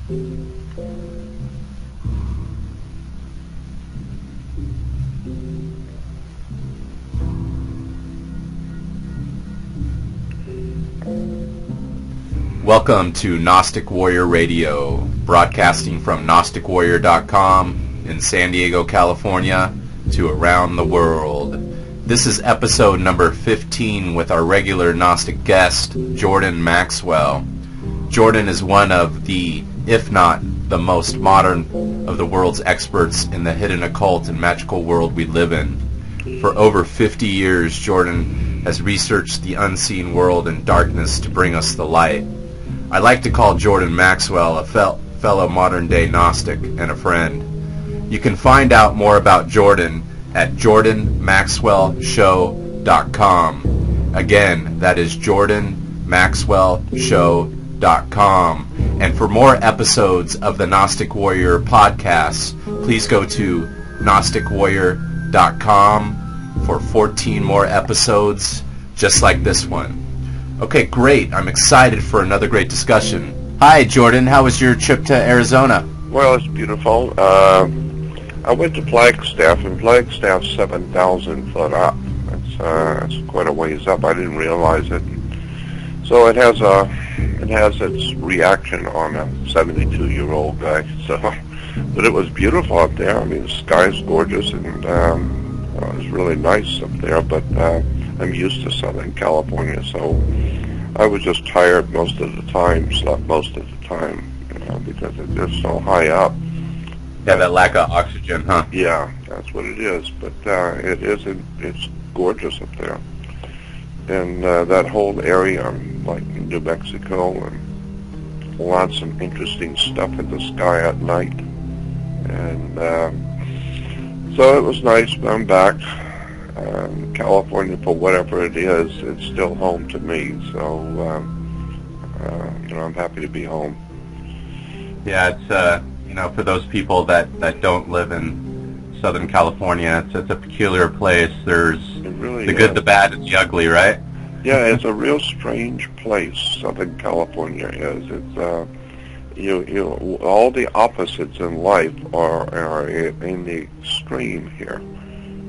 Welcome to Gnostic Warrior Radio, broadcasting from GnosticWarrior.com in San Diego, California, to around the world. This is episode number 15 with our regular Gnostic guest, Jordan Maxwell. Jordan is one of the, if not the most modern of the world's experts in the hidden occult and magical world we live in. For over 50 years, Jordan has researched the unseen world and darkness to bring us the light. I like to call Jordan Maxwell a fellow modern-day Gnostic and a friend. You can find out more about Jordan at jordanmaxwellshow.com. Again, that is jordanmaxwellshow.com. And for more episodes of the Gnostic Warrior podcast, please go to gnosticwarrior.com for 14 more episodes just like this one. Okay, great. I'm excited for another great discussion. Hi, Jordan. How was your trip to Arizona? Well, it's beautiful. I went to Flagstaff, and Flagstaff's 7,000 foot up. It's quite a ways up. I didn't realize it. So it has its reaction on a 72-year-old guy. So, but it was beautiful up there. I mean, the sky's gorgeous, and it was really nice up there. But I'm used to Southern California, so I was just tired most of the time, slept most of the time, because it's just so high up. Yeah, that lack of oxygen, huh? Yeah, that's what it is. But it's gorgeous up there. And that whole area, like New Mexico, and lots of interesting stuff in the sky at night. And so it was nice, but I'm back. California, for whatever it is, it's still home to me. So, I'm happy to be home. Yeah, it's for those people that don't live in Southern California, it's a peculiar place. There's the good, the bad, and the ugly, right? Yeah, it's a real strange place. Southern California is. It's all the opposites in life are in the extreme here.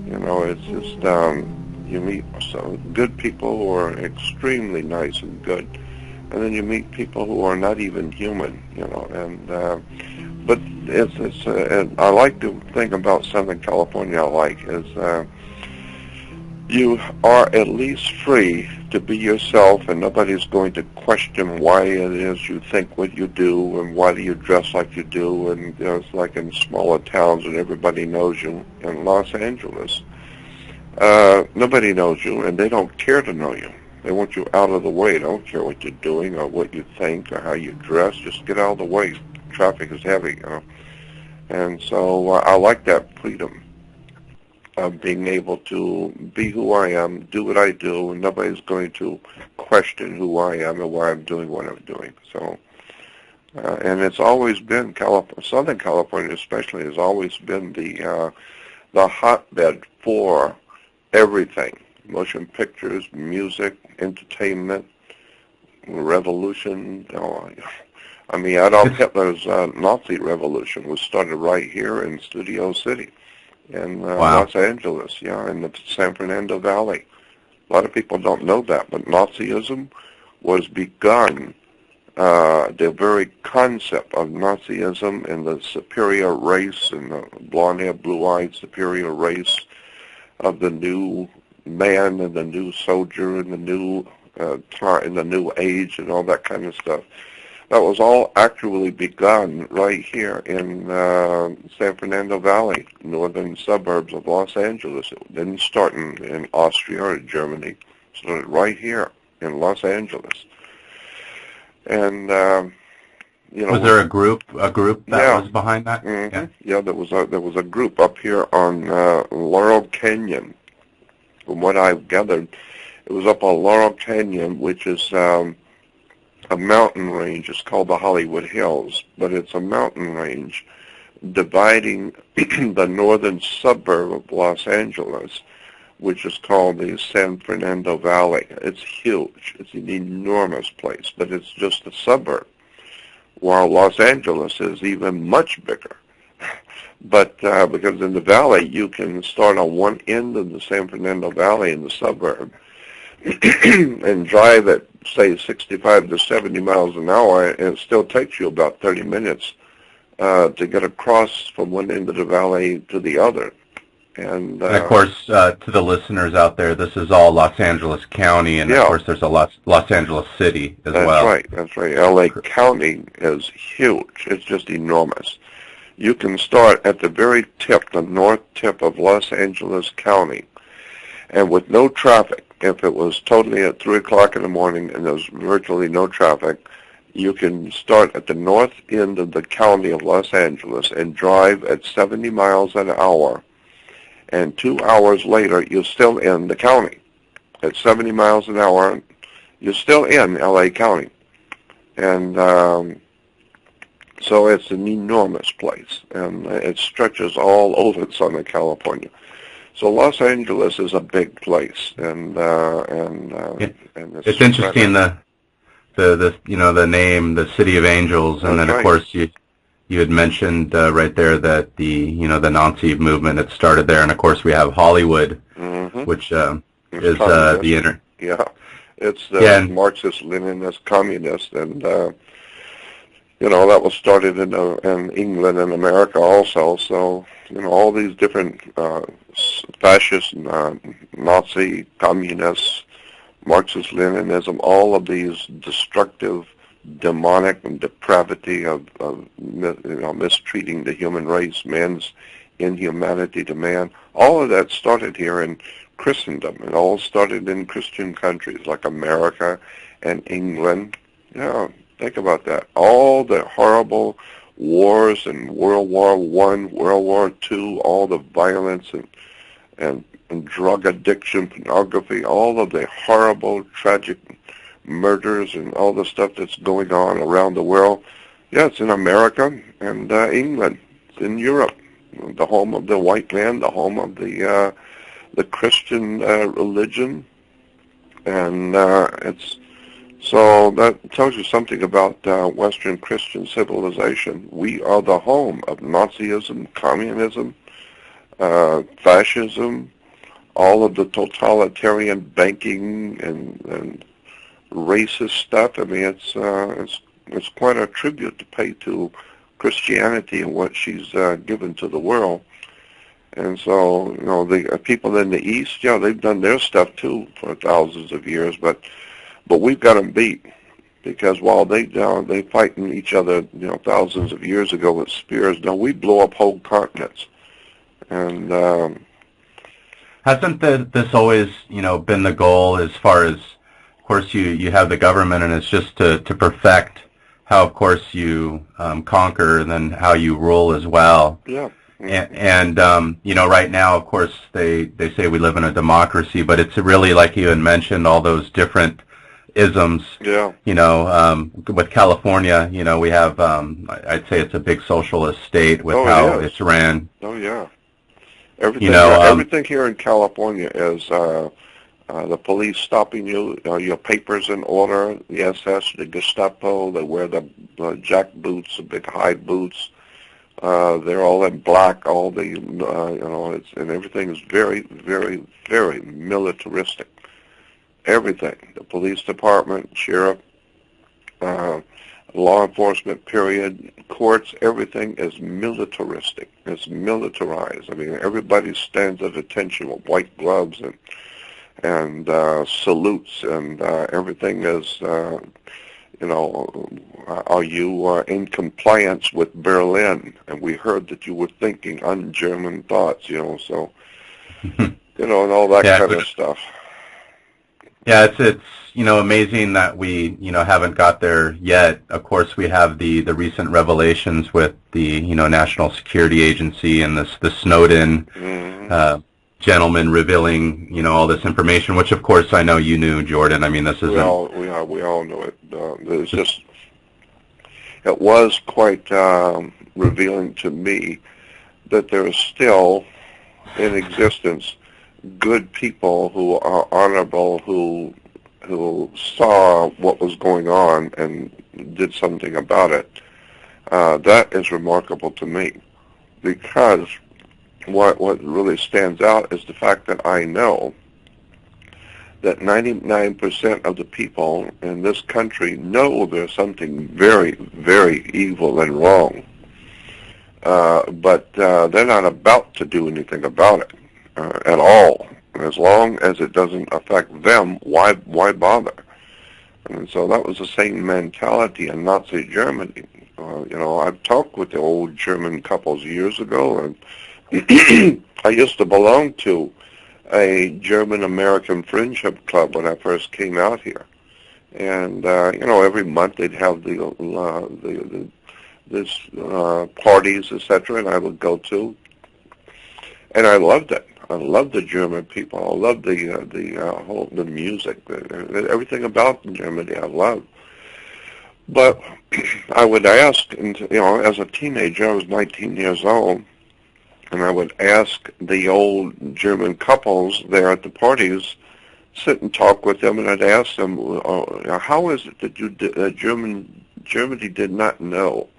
It's just you meet some good people who are extremely nice and good, and then you meet people who are not even human, but and I like the thing about Southern California is you are at least free to be yourself, and nobody's going to question why it is you think what you do and why do you dress like you do. And it's like in smaller towns and everybody knows you. In Los Angeles, nobody knows you, and they don't care to know you. They want you out of the way. They don't care what you're doing or what you think or how you dress. Just get out of the way. Traffic is heavy, And so I like that freedom of being able to be who I am, do what I do, and nobody's going to question who I am and why I'm doing what I'm doing. So, and it's always been Southern California, especially, has always been the hotbed for everything: motion pictures, music, entertainment, revolution. I mean, Adolf Hitler's Nazi revolution was started right here in Studio City. In Wow. Los Angeles, in the San Fernando Valley. A lot of people don't know that, but Nazism was begun, the very concept of Nazism and the superior race and the blonde-haired, blue-eyed superior race of the new man and the new soldier and the new and the new age and all that kind of stuff. That was all actually begun right here in San Fernando Valley, northern suburbs of Los Angeles. It didn't start in Austria or Germany. It started right here in Los Angeles. And was there a group that was behind that? Mm-hmm. Yeah, there was a group up here on Laurel Canyon. From what I've gathered, it was up on Laurel Canyon, which is a mountain range. It's called the Hollywood Hills, but it's a mountain range dividing the northern suburb of Los Angeles, which is called the San Fernando Valley. It's huge. It's an enormous place, but it's just a suburb. while Los Angeles is even much bigger. But because in the valley, you can start on one end of the San Fernando Valley in the suburb and drive at, say, 65 to 70 miles an hour, and it still takes you about 30 minutes to get across from one end of the valley to the other. And of course, to the listeners out there, this is all Los Angeles County, and of course there's a Los Angeles City as well. That's right. L.A. County is huge. It's just enormous. You can start at the very tip, the north tip of Los Angeles County, and with no traffic. If it was totally at 3 o'clock in the morning and there's virtually no traffic, you can start at the north end of the county of Los Angeles and drive at 70 miles an hour, and 2 hours later, you're still in the county. At 70 miles an hour, you're still in L.A. County. And so it's an enormous place, and it stretches all over Southern California. So Los Angeles is a big place, and it's interesting the name, the City of Angels, and then of course you had mentioned right there that the Nazi movement had started there, and of course we have Hollywood, which is the it's the Marxist-Leninist communist, and that was started in England and America also. So all these different fascist, Nazi, communists, Marxist-Leninism, all of these destructive, demonic and depravity of mistreating the human race, man's inhumanity to man, all of that started here in Christendom. It all started in Christian countries like America and England. Think about that. All the horrible wars and World War I, World War II, all the violence and drug addiction, pornography, all of the horrible, tragic murders and all the stuff that's going on around the world. It's in America and England. It's in Europe, the home of the white man, the home of the Christian religion, and so that tells you something about Western Christian civilization. We are the home of Nazism, communism, fascism, all of the totalitarian banking and racist stuff. I mean, it's quite a tribute to pay to Christianity and what she's given to the world. And so, the people in the East, they've done their stuff too for thousands of years, but we've got them beat, because while they fighting each other, thousands of years ago with spears, now we blow up whole continents. And hasn't this always, been the goal? As far as, of course, you have the government, and it's just to perfect how, of course, you conquer, and then how you rule as well. Yeah. And right now, of course, they say we live in a democracy, but it's really, like you had mentioned, all those different isms. Yeah. With California, we have, I'd say it's a big socialist state with how it's ran. Oh, yeah. Everything here in California is the police stopping you, your papers in order, the SS, the Gestapo, they wear the jack boots, the big high boots. They're all in black, all the, and everything is very, very, very militaristic. Everything, the police department, sheriff, law enforcement, period, courts, everything is militaristic. It's militarized. I mean, everybody stands at attention with white gloves and salutes, and everything is, are you in compliance with Berlin? And we heard that you were thinking un-German thoughts, so, and all that kind of stuff. Yeah, it's amazing that we haven't got there yet. Of course, we have the recent revelations with the National Security Agency and the Snowden gentleman revealing all this information, which of course I know you knew, Jordan. I mean, this isn't. We all know it. It was quite revealing to me that there is still in existence good people who are honorable, who saw what was going on and did something about it. That is remarkable to me, because what really stands out is the fact that I know that 99% of the people in this country know there's something very, very evil and wrong, but they're not about to do anything about it at all. As long as it doesn't affect them, why bother? And so that was the same mentality in Nazi Germany. I've talked with the old German couples years ago, and I used to belong to a German-American friendship club when I first came out here. And, every month they'd have this parties, etc., and I would go to. And I loved it. I loved the German people. I loved the music, everything about Germany I loved. But I would ask, and as a teenager, I was 19 years old, and I would ask the old German couples there at the parties, sit and talk with them, and I'd ask them, how is it that Germany did not know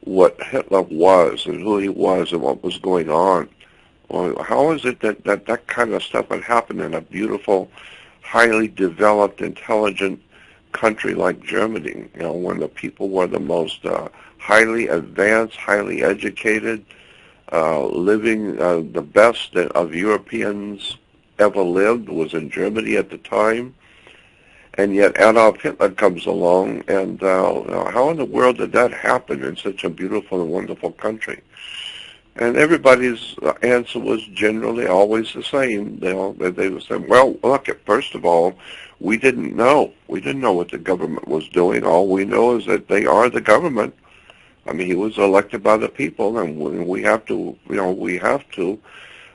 what Hitler was and who he was and what was going on? Or how is it that kind of stuff would happen in a beautiful, highly developed, intelligent country like Germany, when the people were the most highly advanced, highly educated, living the best of Europeans ever lived was in Germany at the time. And yet Adolf Hitler comes along, and how in the world did that happen in such a beautiful and wonderful country? And everybody's answer was generally always the same. They would say, well, look, first of all, we didn't know. We didn't know what the government was doing. All we know is that they are the government. I mean, he was elected by the people, and we have to,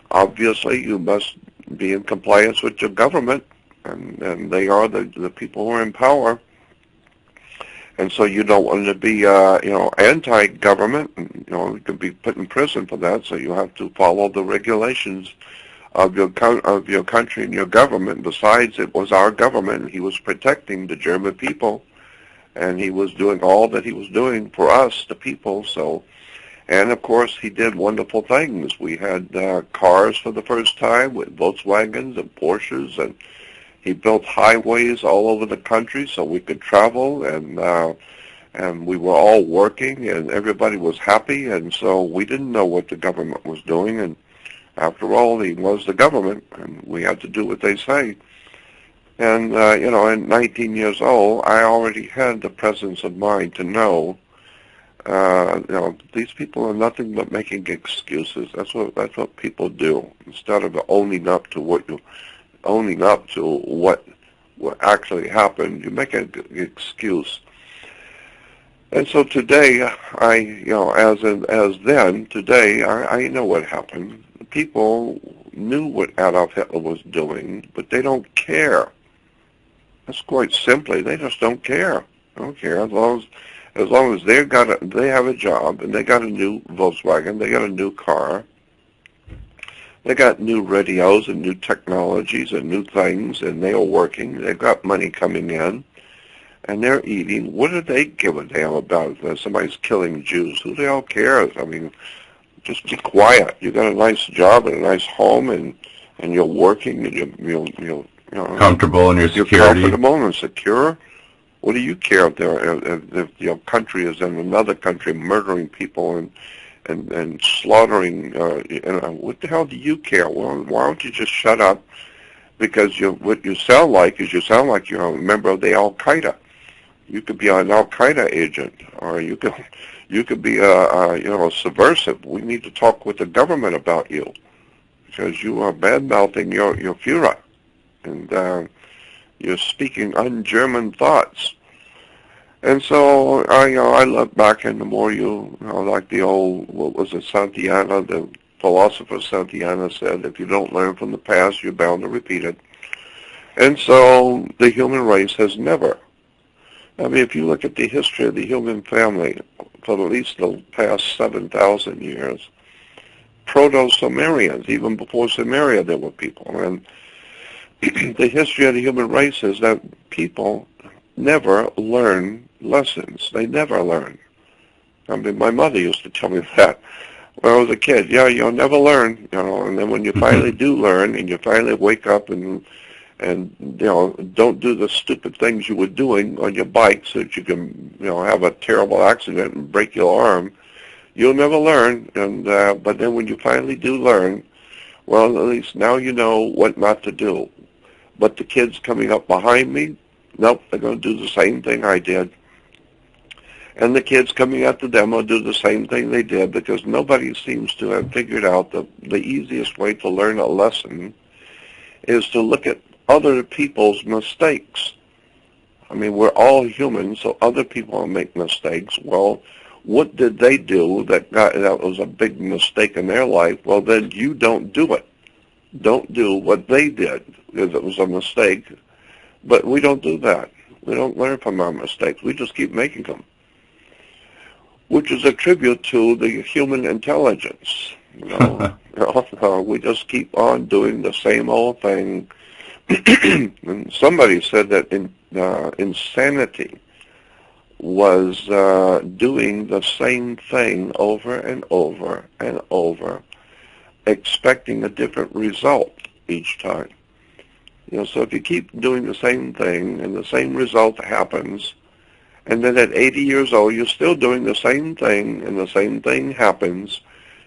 obviously, you must be in compliance with your government, and they are the people who are in power. And so you don't want to be, anti-government, and, you could be put in prison for that, so you have to follow the regulations of your country and your government. Besides, it was our government, and he was protecting the German people, and he was doing all that he was doing for us, the people. So, and of course, he did wonderful things. We had cars for the first time with Volkswagens and Porsches, and he built highways all over the country so we could travel, and we were all working, and everybody was happy, and so we didn't know what the government was doing, and after all, he was the government, and we had to do what they say. And, at 19 years old, I already had the presence of mind to know, these people are nothing but making excuses. That's what people do. Instead of owning up to what actually happened, you make an excuse. And so today, today, I know what happened. People knew what Adolf Hitler was doing, but they don't care. That's quite simply, they just don't care. They don't care as long as they have a job and they got a new Volkswagen, they got a new car, they got new radios and new technologies and new things, and they are working. They've got money coming in, and they're eating. What do they give a damn about if somebody's killing Jews? Who the hell cares? I mean, just be quiet. You got a nice job and a nice home, and you're working, and you're comfortable in your security. You're comfortable and secure. What do you care if your country is in another country murdering people and slaughtering? What the hell do you care? Well, why don't you just shut up? Because what you sound like you're a member of the Al Qaeda. You could be an Al Qaeda agent, or you could be a subversive. We need to talk with the government about you, because you are bad-mouthing your Führer, and you're speaking un-German thoughts. And so I look back, and the more like the old, what was it, Santayana, the philosopher Santayana said, if you don't learn from the past, you're bound to repeat it. And so the human race has never. I mean, if you look at the history of the human family for at least the past 7,000 years, Proto-Sumerians, even before Sumeria, there were people. And the history of the human race is that people never learn lessons. They never learn. I mean, my mother used to tell me that when I was a kid. Yeah, you'll never learn, and then when you finally do learn and you finally wake up and don't do the stupid things you were doing on your bike so that you can, have a terrible accident and break your arm, you'll never learn. And but then when you finally do learn, well, at least now you know what not to do. But the kids coming up behind me, nope, they're going to do the same thing I did. And the kids coming after them will do the same thing they did, because nobody seems to have figured out the easiest way to learn a lesson is to look at other people's mistakes. I mean, we're all human, so other people make mistakes. Well, what did they do that was a big mistake in their life? Well, then you don't do it. Don't do what they did, because it was a mistake. But we don't do that. We don't learn from our mistakes. We just keep making them, which is a tribute to the human intelligence. We just keep on doing the same old thing. And somebody said that insanity was doing the same thing over and over and over, expecting a different result each time. So if you keep doing the same thing and the same result happens, and then at 80 years old you're still doing the same thing and the same thing happens,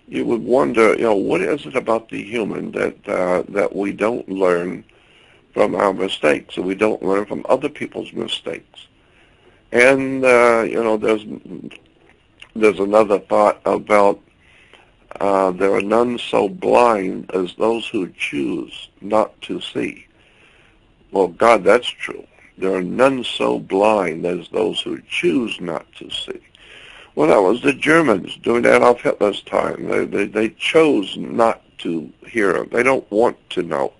you would wonder, what is it about the human that we don't learn from our mistakes, and we don't learn from other people's mistakes? And there's another thought about there are none so blind as those who choose not to see. Well, God, that's true. There are none so blind as those who choose not to see. Well, that was the Germans doing that off Hitler's time. They chose not to hear. They don't want to know.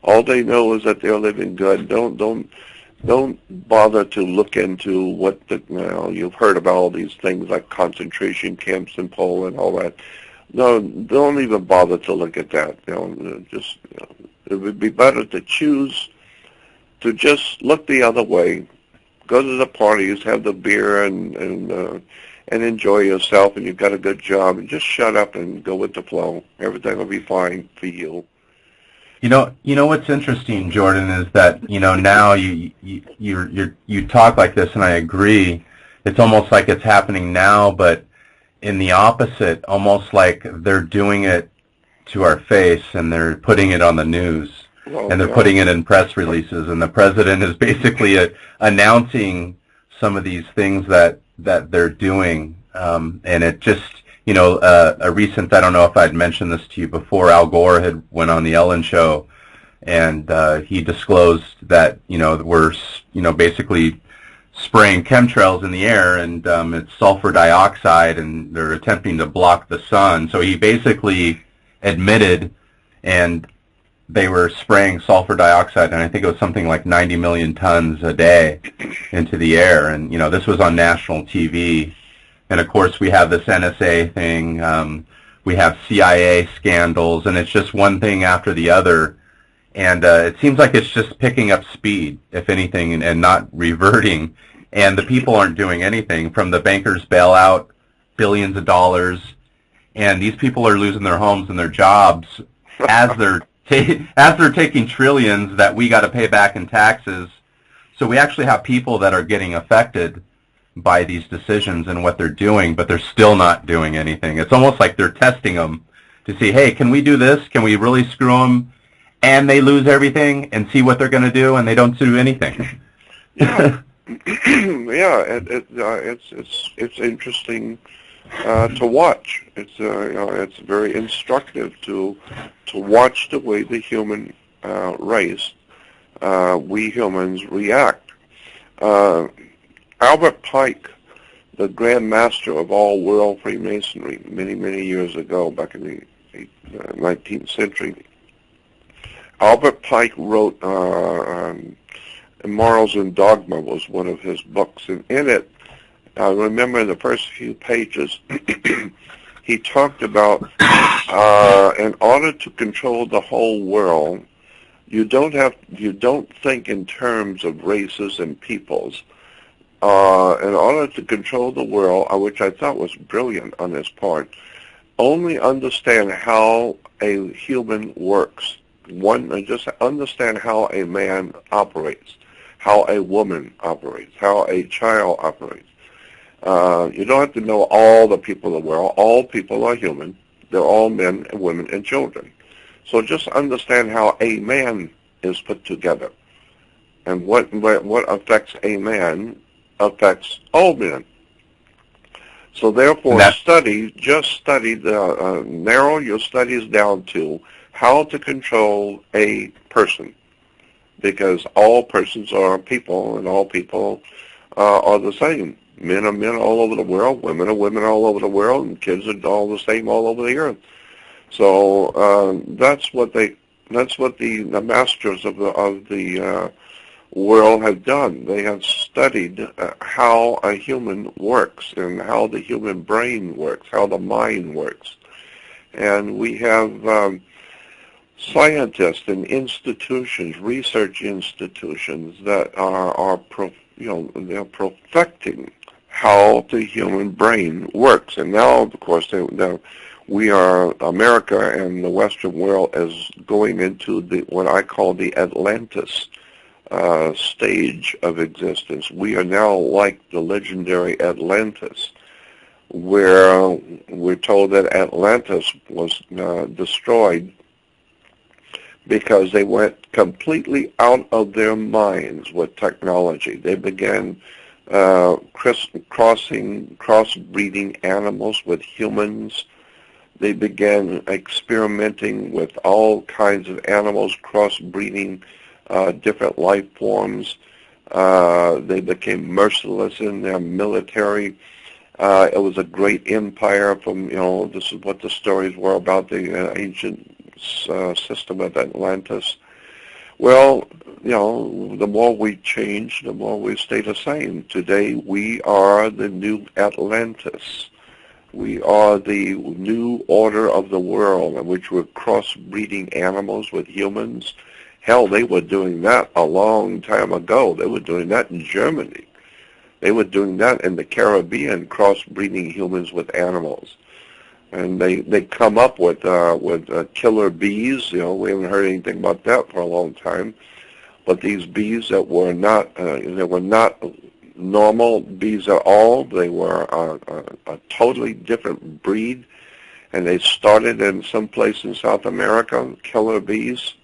All they know is that they're living good. Don't bother to look into what you've heard about all these things like concentration camps in Poland, all that. No, don't even bother to look at that. It would be better to choose to just look the other way, go to the parties, have the beer, and enjoy yourself, and you've got a good job, and just shut up and go with the flow. Everything will be fine for you. You know what's interesting, Jordan, is that now you talk like this, and I agree. It's almost like it's happening now, but in the opposite, almost like they're doing it to our face, and they're putting it on the news. And they're putting it in press releases, and the president is basically announcing some of these things that they're doing, and it just, a recent, I don't know if I'd mentioned this to you before, Al Gore had went on the Ellen show, and he disclosed that, we're, basically spraying chemtrails in the air, and it's sulfur dioxide, and they're attempting to block the sun. So he basically admitted, and they were spraying sulfur dioxide, and I think it was something like 90 million tons a day into the air. And, this was on national TV. And, of course, we have this NSA thing. We have CIA scandals, and it's just one thing after the other. And it seems like it's just picking up speed, if anything, and not reverting. And the people aren't doing anything, from the bankers' bailout, billions of dollars. And these people are losing their homes and their jobs as they're taking trillions that we got to pay back in taxes. So we actually have people that are getting affected by these decisions and what they're doing, but they're still not doing anything. It's almost like they're testing them to see, hey, can we do this? Can we really screw them? And they lose everything and see what they're going to do, and they don't do anything. Yeah, it's interesting to watch. It's very instructive to watch the way the human race, we humans, react. Albert Pike, the Grand Master of all world Freemasonry, many years ago, back in the 19th century, Albert Pike wrote Morals and Dogma was one of his books, and in it, I remember in the first few pages, he talked about in order to control the whole world, you don't think in terms of races and peoples. in order to control the world, which I thought was brilliant on his part, only understand how a human works. Just understand how a man operates, how a woman operates, how a child operates. You don't have to know all the people of the world. All people are human. They're all men and women and children. So just understand how a man is put together. And what affects a man affects all men. So therefore, narrow your studies down to how to control a person. Because all persons are people, and all people are the same. Men are men all over the world, women are women all over the world, and kids are all the same all over the earth. So that's what the masters of the world have done. They have studied how a human works and how the human brain works, how the mind works, and we have scientists and institutions, research institutions that they're perfecting how the human brain works. And now, of course, America and the Western world is going into what I call the Atlantis stage of existence. We are now like the legendary Atlantis, where we're told that Atlantis was destroyed because they went completely out of their minds with technology. They began crossbreeding animals with humans. They began experimenting with all kinds of animals, crossbreeding different life forms. They became merciless in their military. It was a great empire this is what the stories were about the ancient system of Atlantis. Well, the more we change, the more we stay the same. Today we are the new Atlantis. We are the new order of the world in which we're crossbreeding animals with humans. Hell, they were doing that a long time ago. They were doing that in Germany. They were doing that in the Caribbean, crossbreeding humans with animals. And they come up with killer bees. We haven't heard anything about that for a long time. But these bees that were not normal bees at all. They were a totally different breed, and they started in some place in South America, killer bees.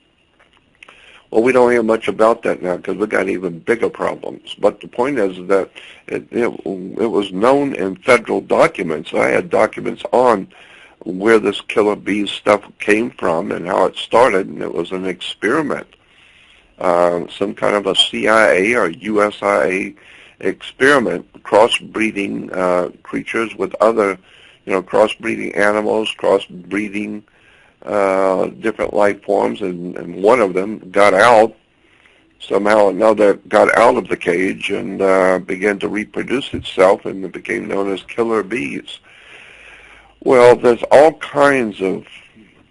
Well, we don't hear much about that now because we got even bigger problems. But the point is that it was known in federal documents. I had documents on where this killer bee stuff came from and how it started, and it was an experiment, some kind of a CIA or USIA experiment, crossbreeding creatures with other, crossbreeding animals, crossbreeding different life forms, and one of them got out, somehow or another got out of the cage and began to reproduce itself, and it became known as killer bees. Well, there's all kinds of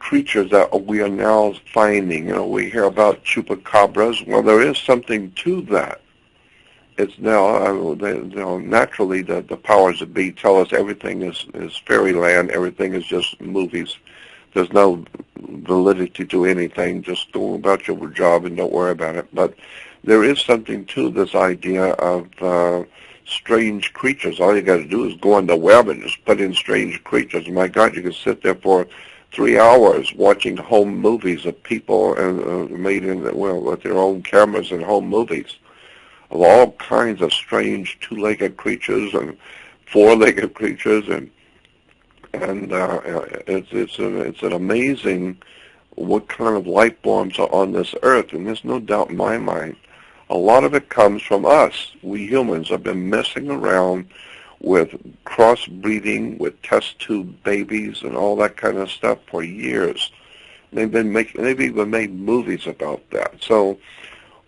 creatures that we are now finding. We hear about chupacabras. Well, there is something to that. It's now, naturally the powers that be tell us everything is fairyland, everything is just movies. There's no validity to anything. Just go about your job and don't worry about it. But there is something to this idea of strange creatures. All you got to do is go on the web and just put in strange creatures. My God, you can sit there for 3 hours watching home movies of people made with their own cameras and home movies of all kinds of strange two-legged creatures and four-legged creatures, and it's an amazing what kind of life forms are on this earth. And there's no doubt in my mind, a lot of it comes from us. We humans have been messing around with crossbreeding, with test tube babies and all that kind of stuff for years. They've even made movies about that. So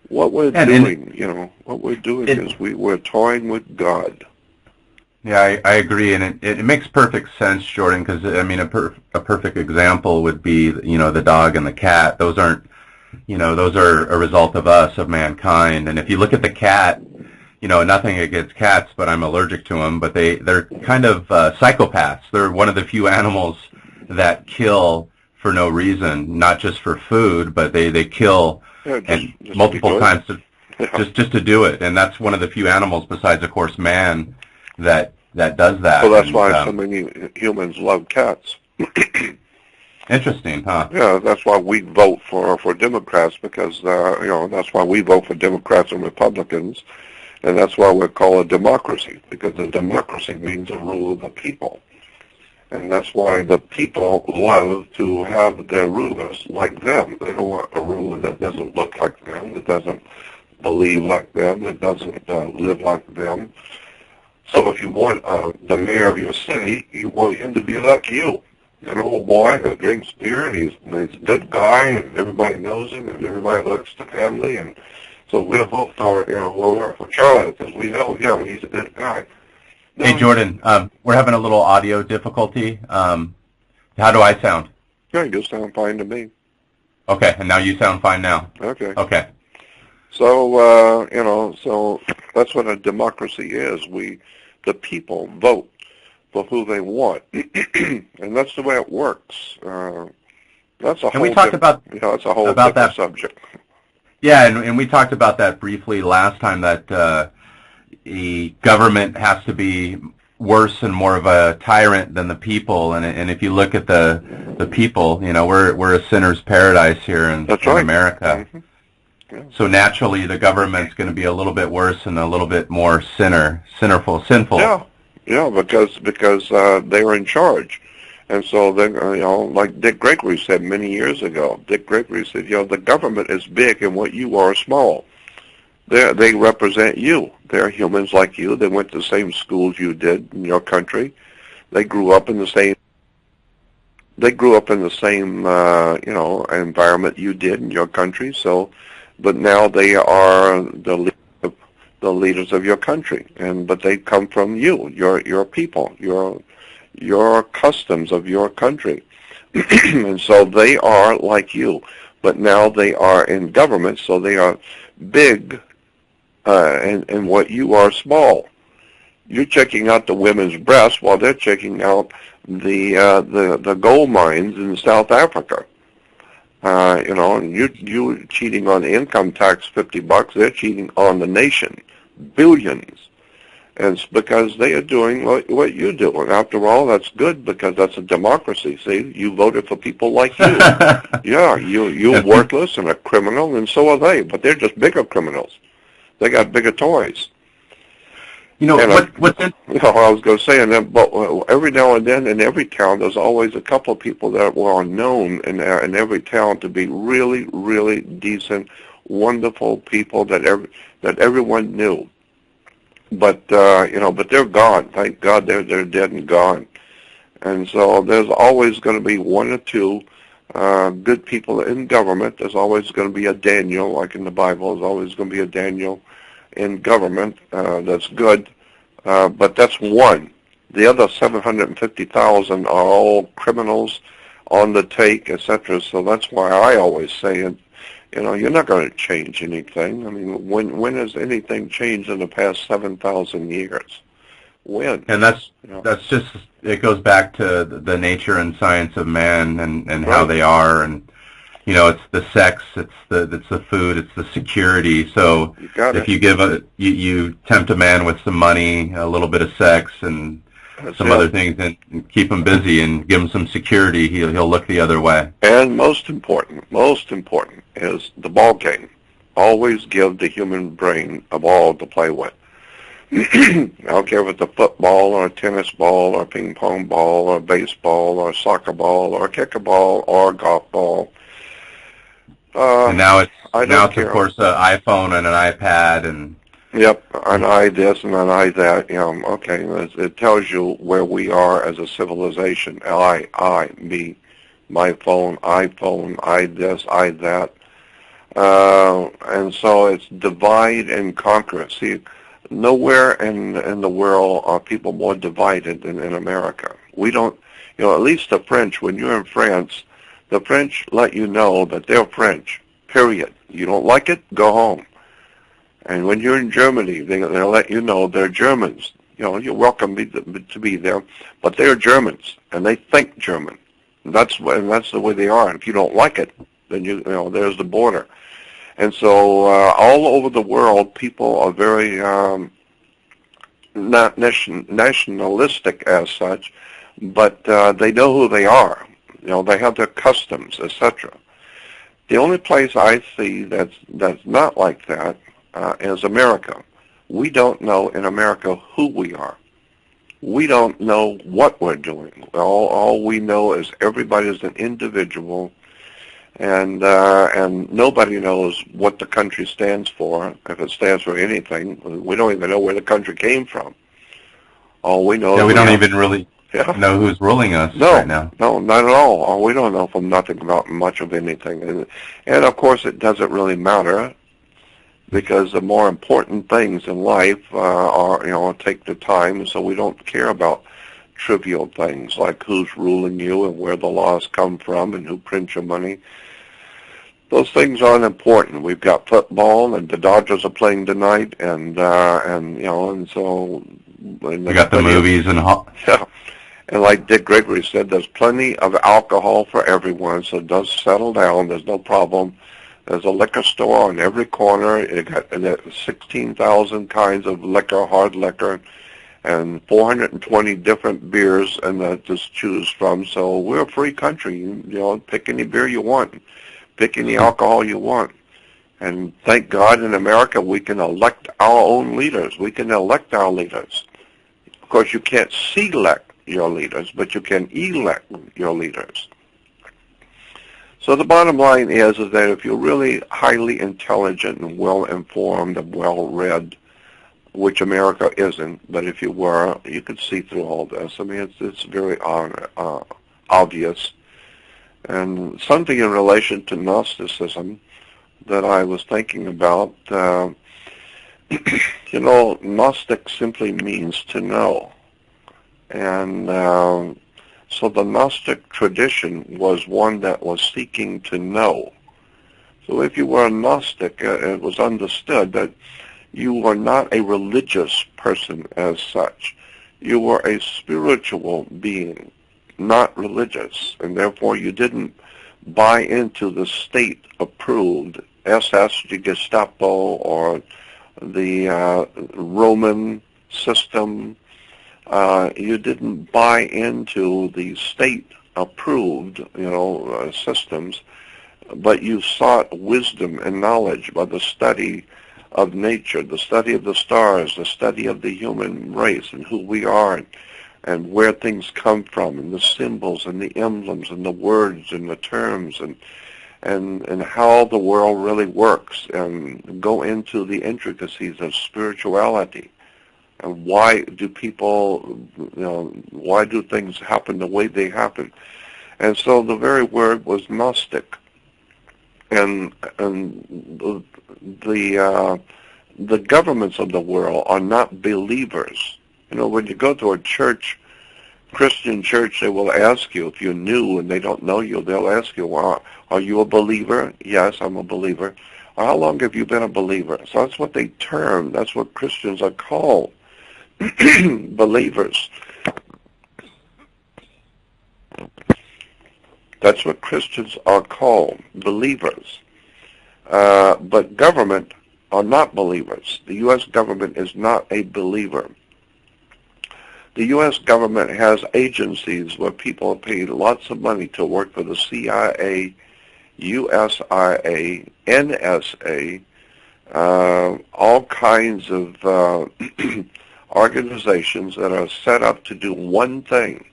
what we're doing, is we're toying with God. Yeah, I agree, and it makes perfect sense, Jordan, because, a perfect example would be, the dog and the cat. Those aren't, those are a result of us, of mankind. And if you look at the cat, nothing against cats, but I'm allergic to them. But they're kind of psychopaths. They're one of the few animals that kill for no reason, not just for food, but they kill just multiple times Yeah. just to do it. And that's one of the few animals, besides of course man, that does that. So that's why so many humans love cats. Interesting, huh? Yeah, that's why we vote for Democrats, because that's why we vote for Democrats and Republicans, and that's why we're called a democracy, because a democracy means a rule of the people, and that's why the people love to have their rulers like them. They don't want a ruler that doesn't look like them, that doesn't believe like them, that doesn't live like them. So if you want the mayor of your city, you want him to be like you. An old boy that drinks beer, and he's a good guy, and everybody knows him, and everybody likes the family, and so we'll vote for Charlie, because we know him, he's a good guy. Hey, Jordan, we're having a little audio difficulty. How do I sound? Yeah, you sound fine to me. Okay, and now you sound fine now. Okay. Okay. So, so that's what a democracy is. The people, vote for who they want, and that's the way it works. That's a and we talked about that's a whole different subject. Yeah, and we talked about that briefly last time, that the government has to be worse and more of a tyrant than the people. And if you look at the people, we're a sinner's paradise here in America. Mm-hmm. Yeah. So naturally, the government's going to be a little bit worse and a little bit more sinful. Yeah, because they're in charge, and so they, like Dick Gregory said many years ago. Dick Gregory said, the government is big and what you are small. They represent you. They're humans like you. They went to the same schools you did in your country. They grew up in the same. They grew up in the same, environment you did in your country. So, but now they are the leaders of your country, but they come from you, your people, your customs of your country, and so they are like you. But now they are in government, so they are big, and what you are small. You're checking out the women's breasts while they're checking out the gold mines in South Africa. And you cheating on income tax $50, they're cheating on the nation, billions. And it's because they are doing what you do. And after all, that's good, because that's a democracy. See, you voted for people like you. Yeah, you're worthless and a criminal, and so are they. But they're just bigger criminals. They got bigger toys. I was going to say, but every now and then in every town, there's always a couple of people that were known in every town to be really, really decent, wonderful people that everyone knew. But but they're gone. Thank God they're dead and gone. And so there's always going to be one or two good people in government. There's always going to be a Daniel, like in the Bible. There's always going to be a Daniel in government that's good, but that's one. The other 750,000 are all criminals on the take, etc. So that's why I always say, you're not going to change anything. I mean, when has anything changed in the past 7,000 years? When? And that's just, it goes back to the nature and science of man and how they are, and it's the sex, it's the food, it's the security. So if you give you tempt a man with some money, a little bit of sex, and some other things, and keep him busy and give him some security, he'll look the other way. And most important is the ball game. Always give the human brain a ball to play with. I don't care if it's a football or a tennis ball or a ping pong ball or a baseball or a soccer ball or a kickball or a golf ball. And now it's of course an iPhone and an iPad and. Yep, an eye this and an eye that. Okay, it tells you where we are as a civilization. I, me, my phone, iPhone, I this, I that. And so it's divide and conquer. See, nowhere in the world are people more divided than in America. We don't, at least the French, when you're in France, the French let you know that they're French, period. You don't like it, go home. And when you're in Germany, they'll let you know they're Germans. You're welcome to be there, but they're Germans, and they think German. And that's the way they are. And if you don't like it, then there's the border. And so all over the world, people are very not nationalistic as such, but they know who they are. They have their customs, etc. The only place I see that's not like that is America. We don't know in America who we are. We don't know what we're doing. All we know is everybody is an individual, and nobody knows what the country stands for, if it stands for anything. We don't even know where the country came from. All we know is we don't even really know who's ruling us right now. No, not at all. We don't know from nothing about much of anything. And of course, it doesn't really matter, because the more important things in life are, take the time, so we don't care about trivial things like who's ruling you and where the laws come from and who prints your money. Those things aren't important. We've got football, and the Dodgers are playing tonight, and so... We got the movies and... Yeah. And like Dick Gregory said, there's plenty of alcohol for everyone, so it does settle down. There's no problem. There's a liquor store on every corner. It got 16,000 kinds of liquor, hard liquor, and 420 different beers and to choose from. So we're a free country. Pick any beer you want. Pick any alcohol you want. And thank God in America we can elect our own leaders. We can elect our leaders. Of course, you can't select your leaders, but you can elect your leaders. So the bottom line is that if you're really highly intelligent and well-informed and well-read, which America isn't, but if you were, you could see through all this. I mean, it's very obvious. And something in relation to Gnosticism that I was thinking about, Gnostic simply means to know. And so the Gnostic tradition was one that was seeking to know. So if you were a Gnostic, it was understood that you were not a religious person as such. You were a spiritual being, not religious, and therefore you didn't buy into the state-approved SS, Gestapo, or the Roman system. You didn't buy into the state-approved, systems, but you sought wisdom and knowledge by the study of nature, the study of the stars, the study of the human race and who we are, and where things come from, and the symbols and the emblems and the words and the terms, and how the world really works, and go into the intricacies of spirituality. And why do things happen the way they happen? And so the very word was Gnostic. And the governments of the world are not believers. When you go to a church, Christian church, they will ask you, if you're new and they don't know you, they'll ask you, well, are you a believer? Yes, I'm a believer. How long have you been a believer? So that's what they term, that's what Christians are called, believers. That's what Christians are called, believers. But government are not believers. The U.S. government is not a believer. The U.S. government has agencies where people are paid lots of money to work for the CIA, USIA, NSA, all kinds of organizations that are set up to do one thing,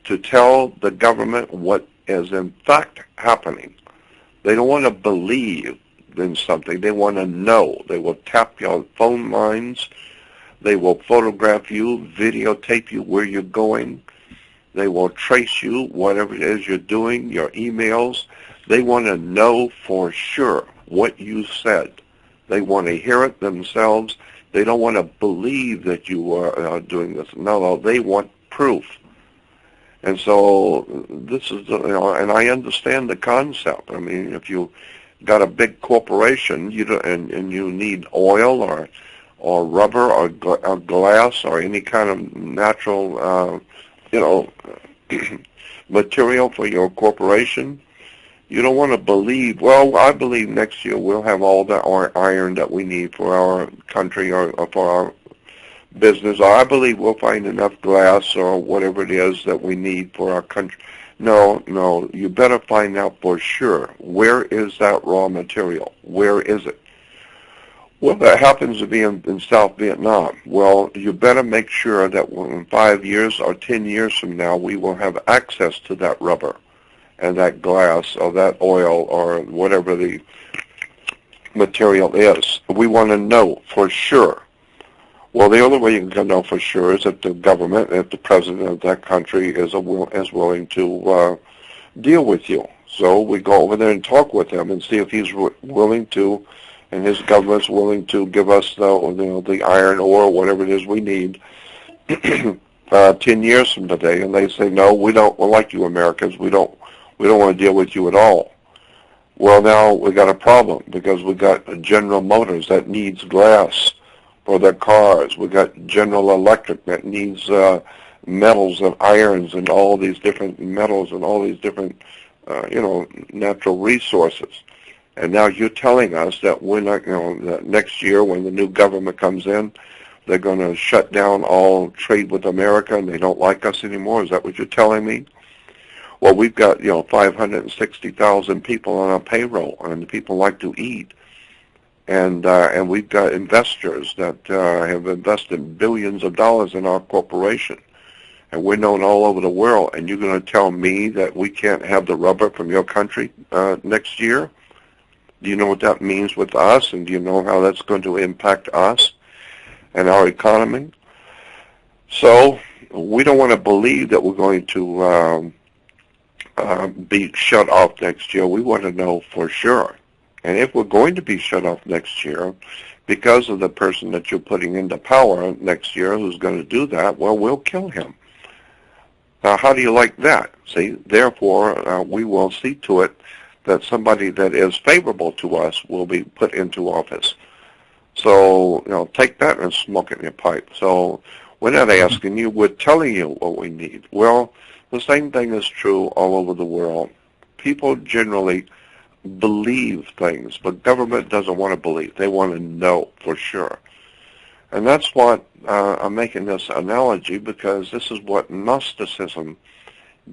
to tell the government what is in fact happening. They don't want to believe in something. They want to know. They will tap your phone lines. They will photograph you, videotape you where you're going. They will trace you, whatever it is you're doing, your emails. They want to know for sure what you said. They want to hear it themselves. They don't want to believe that you are doing this. No, they want proof. And so this is, and I understand the concept. I mean, if you got a big corporation, and you need oil or rubber or glass or any kind of natural, material for your corporation, you don't want to believe, well, I believe next year we'll have all the iron that we need for our country or for our business, or I believe we'll find enough glass or whatever it is that we need for our country. No, you better find out for sure, where is that raw material? Where is it? Well, that happens to be in South Vietnam. Well, you better make sure that in 5 years or 10 years from now, we will have access to that rubber and that glass or that oil or whatever the material is. We want to know for sure. Well, the only way you can know for sure is if the government, if the president of that country is willing to deal with you. So we go over there and talk with him and see if he's willing to, and his government's willing to give us the iron ore, whatever it is we need, 10 years from today. And they say, no, we don't like you Americans. We don't want to deal with you at all. Well, now we got a problem because we got General Motors that needs glass for their cars. We got General Electric that needs metals and irons and all these different metals and all these different, natural resources. And now you're telling us that we're not, that next year when the new government comes in, they're going to shut down all trade with America and they don't like us anymore. Is that what you're telling me? Well, we've got, 560,000 people on our payroll, and the people like to eat. And we've got investors that have invested billions of dollars in our corporation. And we're known all over the world. And you're going to tell me that we can't have the rubber from your country next year? Do you know what that means with us? And do you know how that's going to impact us and our economy? So we don't want to believe that we're going to be shut off next year. We want to know for sure. And if we're going to be shut off next year because of the person that you're putting into power next year who's going to do that, well, we'll kill him. How do you like that? See, therefore, we will see to it that somebody that is favorable to us will be put into office. So, take that and smoke it in your pipe. So we're not asking you, we're telling you what we need. Well, the same thing is true all over the world. People generally believe things, but government doesn't want to believe. They want to know for sure. And that's what I'm making this analogy, because this is what Gnosticism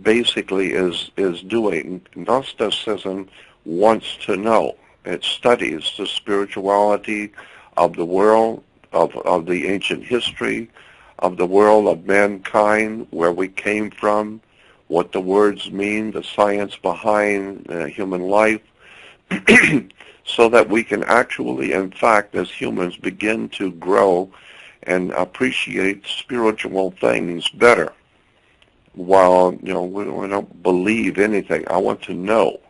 basically is doing. Gnosticism wants to know. It studies the spirituality of the world, of the ancient history, of the world of mankind, where we came from, what the words mean, the science behind human life, so that we can actually, in fact, as humans, begin to grow and appreciate spiritual things better. While, we don't believe anything. I want to know.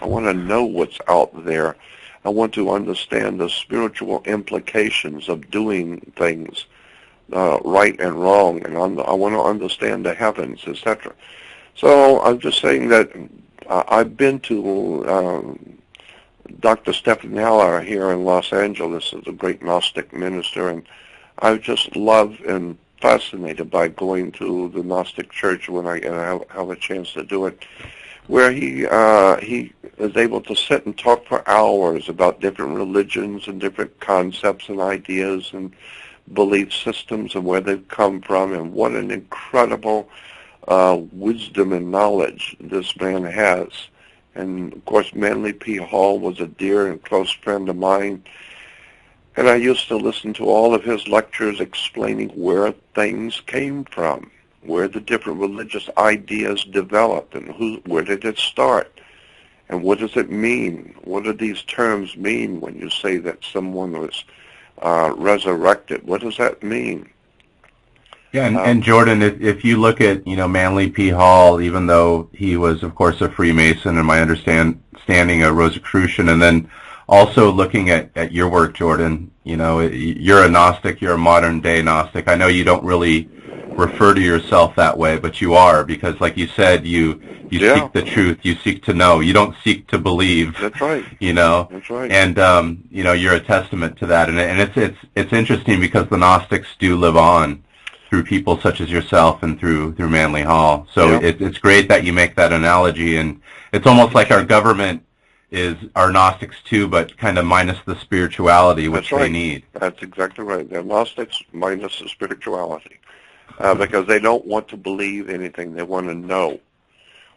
I want to know what's out there. I want to understand the spiritual implications of doing things right and wrong, and I want to understand the heavens, etc. So I'm just saying that I've been to Dr. Stephen Haller here in Los Angeles, is a great Gnostic minister, and I just love and fascinated by going to the Gnostic church when I have a chance to do it, where he is able to sit and talk for hours about different religions and different concepts and ideas and belief systems and where they've come from, and what an incredible wisdom and knowledge this man has. And, of course, Manly P. Hall was a dear and close friend of mine, and I used to listen to all of his lectures explaining where things came from, where the different religious ideas developed, and where did it start, and what does it mean? What do these terms mean when you say that someone was resurrected? What does that mean? Yeah, and Jordan, if you look at, Manly P. Hall, even though he was, of course, a Freemason, and my understanding a Rosicrucian, and then also looking at your work, Jordan, you're a Gnostic, you're a modern-day Gnostic. I know you don't really refer to yourself that way, but you are, because like you said, you seek the truth, you seek to know, you don't seek to believe. That's right. That's right. And you're a testament to that, and it's interesting because the Gnostics do live on through people such as yourself and through Manly Hall. So it's great that you make that analogy, and it's almost like our government are Gnostics too, but kind of minus the spirituality which they need. That's exactly right. They're Gnostics minus the spirituality, because they don't want to believe anything. They want to know.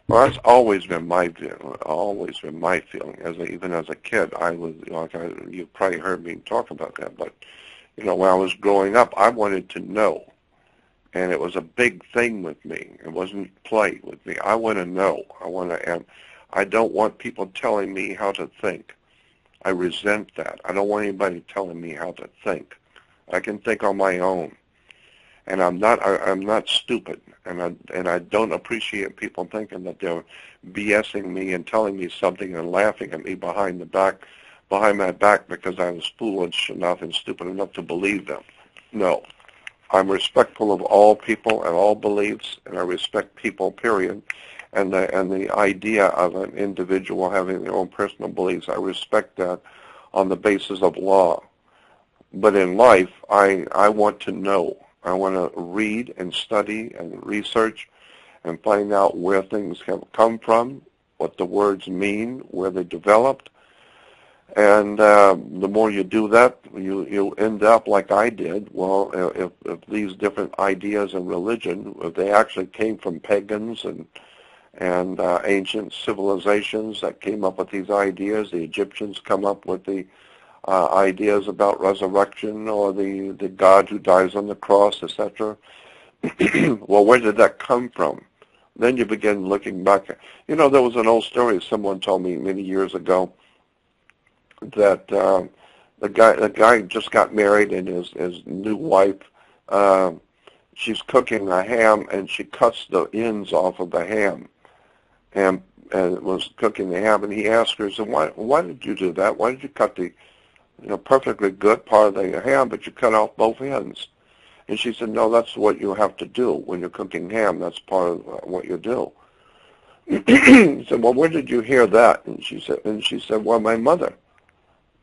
Well, that's always been my feeling. Even as a kid, I was, you've probably heard me talk about that, but when I was growing up, I wanted to know, and it was a big thing with me. It wasn't play with me. I want to know. I don't want people telling me how to think. I resent that. I don't want anybody telling me how to think. I can think on my own, and I'm not stupid, and I don't appreciate people thinking that they're BSing me and telling me something and laughing at me behind my back because I was foolish enough and stupid enough to believe them. No, I'm respectful of all people and all beliefs, and I respect people, period. And the idea of an individual having their own personal beliefs, I respect that on the basis of law. But in life, I want to know. I want to read and study and research and find out where things have come from, what the words mean, where they developed. And the more you do that, you end up like I did. Well, if these different ideas in religion, if they actually came from pagans and ancient civilizations that came up with these ideas. The Egyptians come up with the ideas about resurrection or the God who dies on the cross, etc. Well, where did that come from? Then you begin looking back. There was an old story someone told me many years ago that the guy just got married, and his new wife, she's cooking a ham, and she cuts the ends off of the ham. And was cooking the ham, and he asked her, so why did you do that? Why did you cut the perfectly good part of the ham, but you cut off both ends? And she said, no, that's what you have to do when you're cooking ham. That's part of what you do. He said, well, where did you hear that? And she said, well, my mother.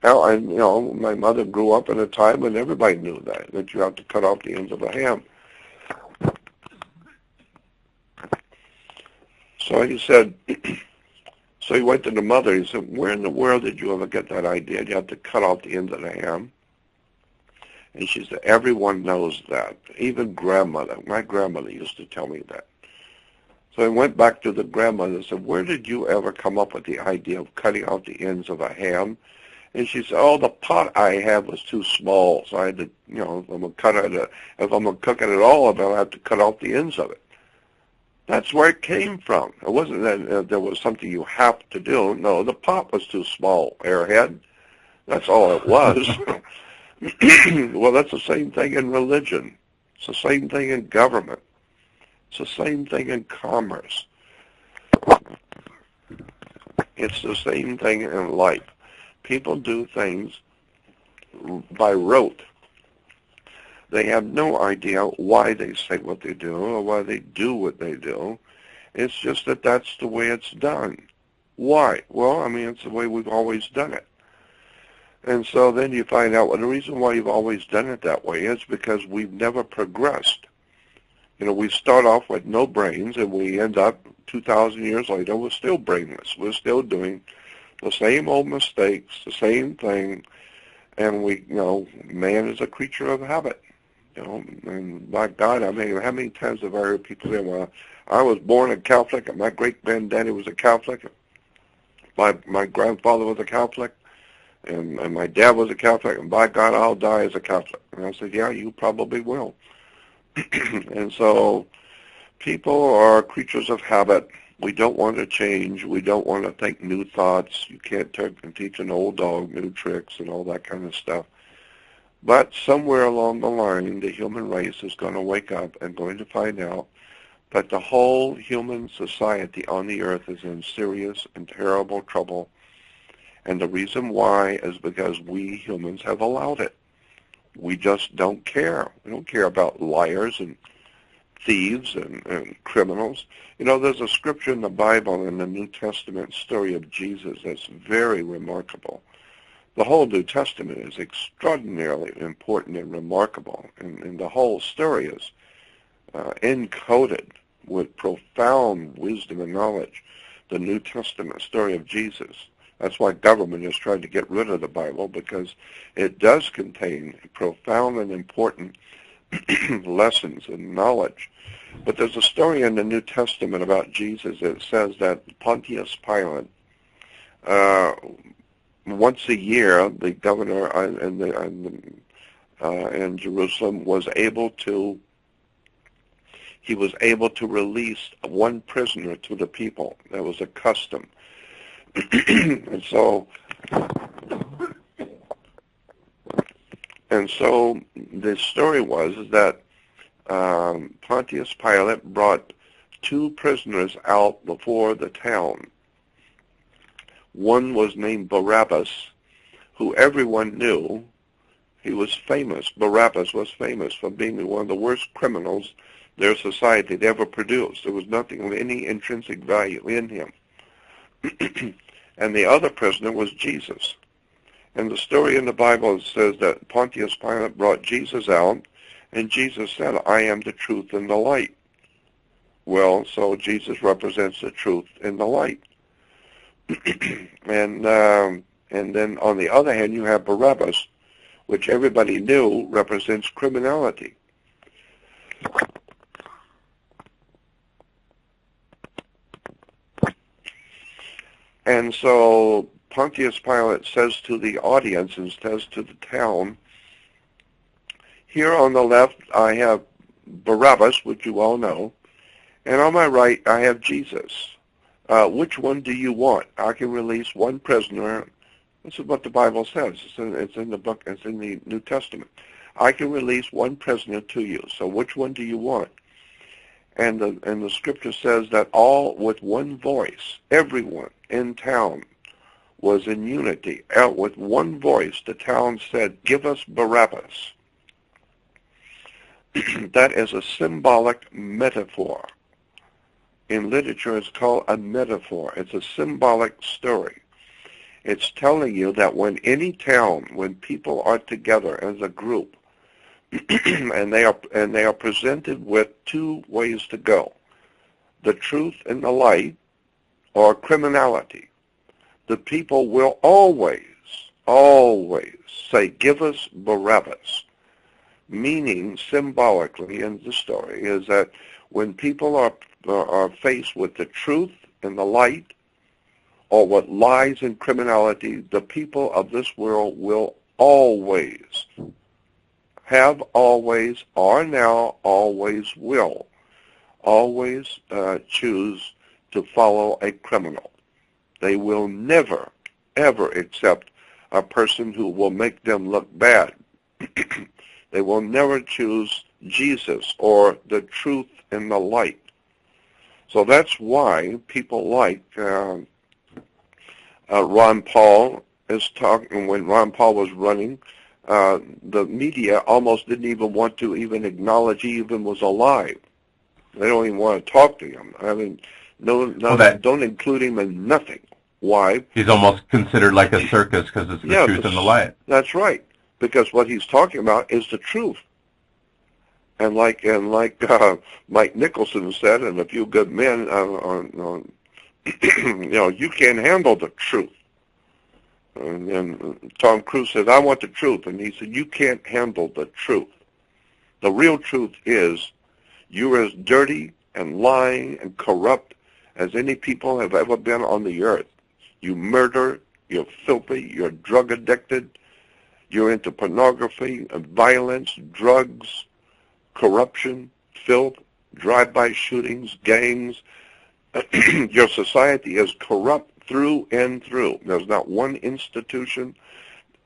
Now, my mother grew up in a time when everybody knew that you have to cut off the ends of a ham. So he said, so he went to the mother. He said, where in the world did you ever get that idea? You have to cut off the ends of the ham. And she said, everyone knows that. Even grandmother. My grandmother used to tell me that. So I went back to the grandmother and said, where did you ever come up with the idea of cutting off the ends of a ham? And she said, oh, the pot I had was too small. So I had to, if I'm going to cook it at all, I'm going to have to cut off the ends of it. That's where it came from. It wasn't that there was something you have to do. No, the pot was too small, airhead. That's all it was. Well, that's the same thing in religion. It's the same thing in government. It's the same thing in commerce. It's the same thing in life. People do things by rote. They have no idea why they say what they do or why they do what they do. It's just that that's the way it's done. Why? Well, it's the way we've always done it. And so then you find out, well, the reason why you've always done it that way is because we've never progressed. We start off with no brains, and we end up 2,000 years later, we're still brainless. We're still doing the same old mistakes, the same thing, and man is a creature of habit. And by God, how many times have I heard people say, well, I was born a Catholic, and my great-granddaddy was a Catholic, my grandfather was a Catholic, and my dad was a Catholic, and by God, I'll die as a Catholic. And I said, yeah, you probably will. And so people are creatures of habit. We don't want to change. We don't want to think new thoughts. You can't teach an old dog new tricks and all that kind of stuff. But somewhere along the line, the human race is going to wake up and going to find out that the whole human society on the earth is in serious and terrible trouble. And the reason why is because we humans have allowed it. We just don't care. We don't care about liars and thieves and criminals. You know, there's a scripture in the Bible in the New Testament story of Jesus that's very remarkable. The whole New Testament is extraordinarily important and remarkable, and the whole story is encoded with profound wisdom and knowledge. The New Testament story of Jesus. That's why government is trying to get rid of the Bible, because it does contain profound and important lessons and knowledge. But there's a story in the New Testament about Jesus that says that Pontius Pilate, once a year, the governor in Jerusalem was able to release one prisoner to the people. That was a custom. And so the story was that Pontius Pilate brought two prisoners out before the town. One was named Barabbas, who everyone knew. He was famous. Barabbas was famous for being one of the worst criminals their society had ever produced. There was nothing of any intrinsic value in him. And the other prisoner was Jesus. And the story in the Bible says that Pontius Pilate brought Jesus out, and Jesus said, "I am the truth and the light." Well, so Jesus represents the truth and the light. And then on the other hand, you have Barabbas, which everybody knew represents criminality. And so Pontius Pilate says to the audience and says to the town, "Here on the left I have Barabbas, which you all know, and on my right I have Jesus. Which one do you want? I can release one prisoner." This is what the Bible says. It's in the book. It's in the New Testament. "I can release one prisoner to you. So which one do you want?" And the scripture says that all with one voice, everyone in town was in unity. Out with one voice, the town said, "Give us Barabbas." That is a symbolic metaphor. In literature, it's called a metaphor. It's a symbolic story. It's telling you that when any town, when people are together as a group, and they are presented with two ways to go, the truth and the light, or criminality, the people will always say, "Give us Barabbas." Meaning, symbolically in the story, is that when people are faced with the truth and the light, or what lies in criminality, the people of this world will always, have always, are now, always will, always choose to follow a criminal. They will never, ever accept a person who will make them look bad. They will never choose Jesus or the truth and the light. So that's why people like Ron Paul is talking. When Ron Paul was running, the media almost didn't even want to even acknowledge he even was alive. They don't even want to talk to him. I mean, don't include him in nothing. Why? He's almost considered like a circus because it's the truth and the light. That's right. Because what he's talking about is the truth. And like Mike Nicholson said, and a few good men, you can't handle the truth. And then Tom Cruise said, "I want the truth," and he said, "You can't handle the truth. The real truth is you're as dirty and lying and corrupt as any people have ever been on the earth. You murder, you're filthy, you're drug addicted, you're into pornography, violence, drugs, corruption, filth, drive-by shootings, gangs. Your society is corrupt through and through. There's not one institution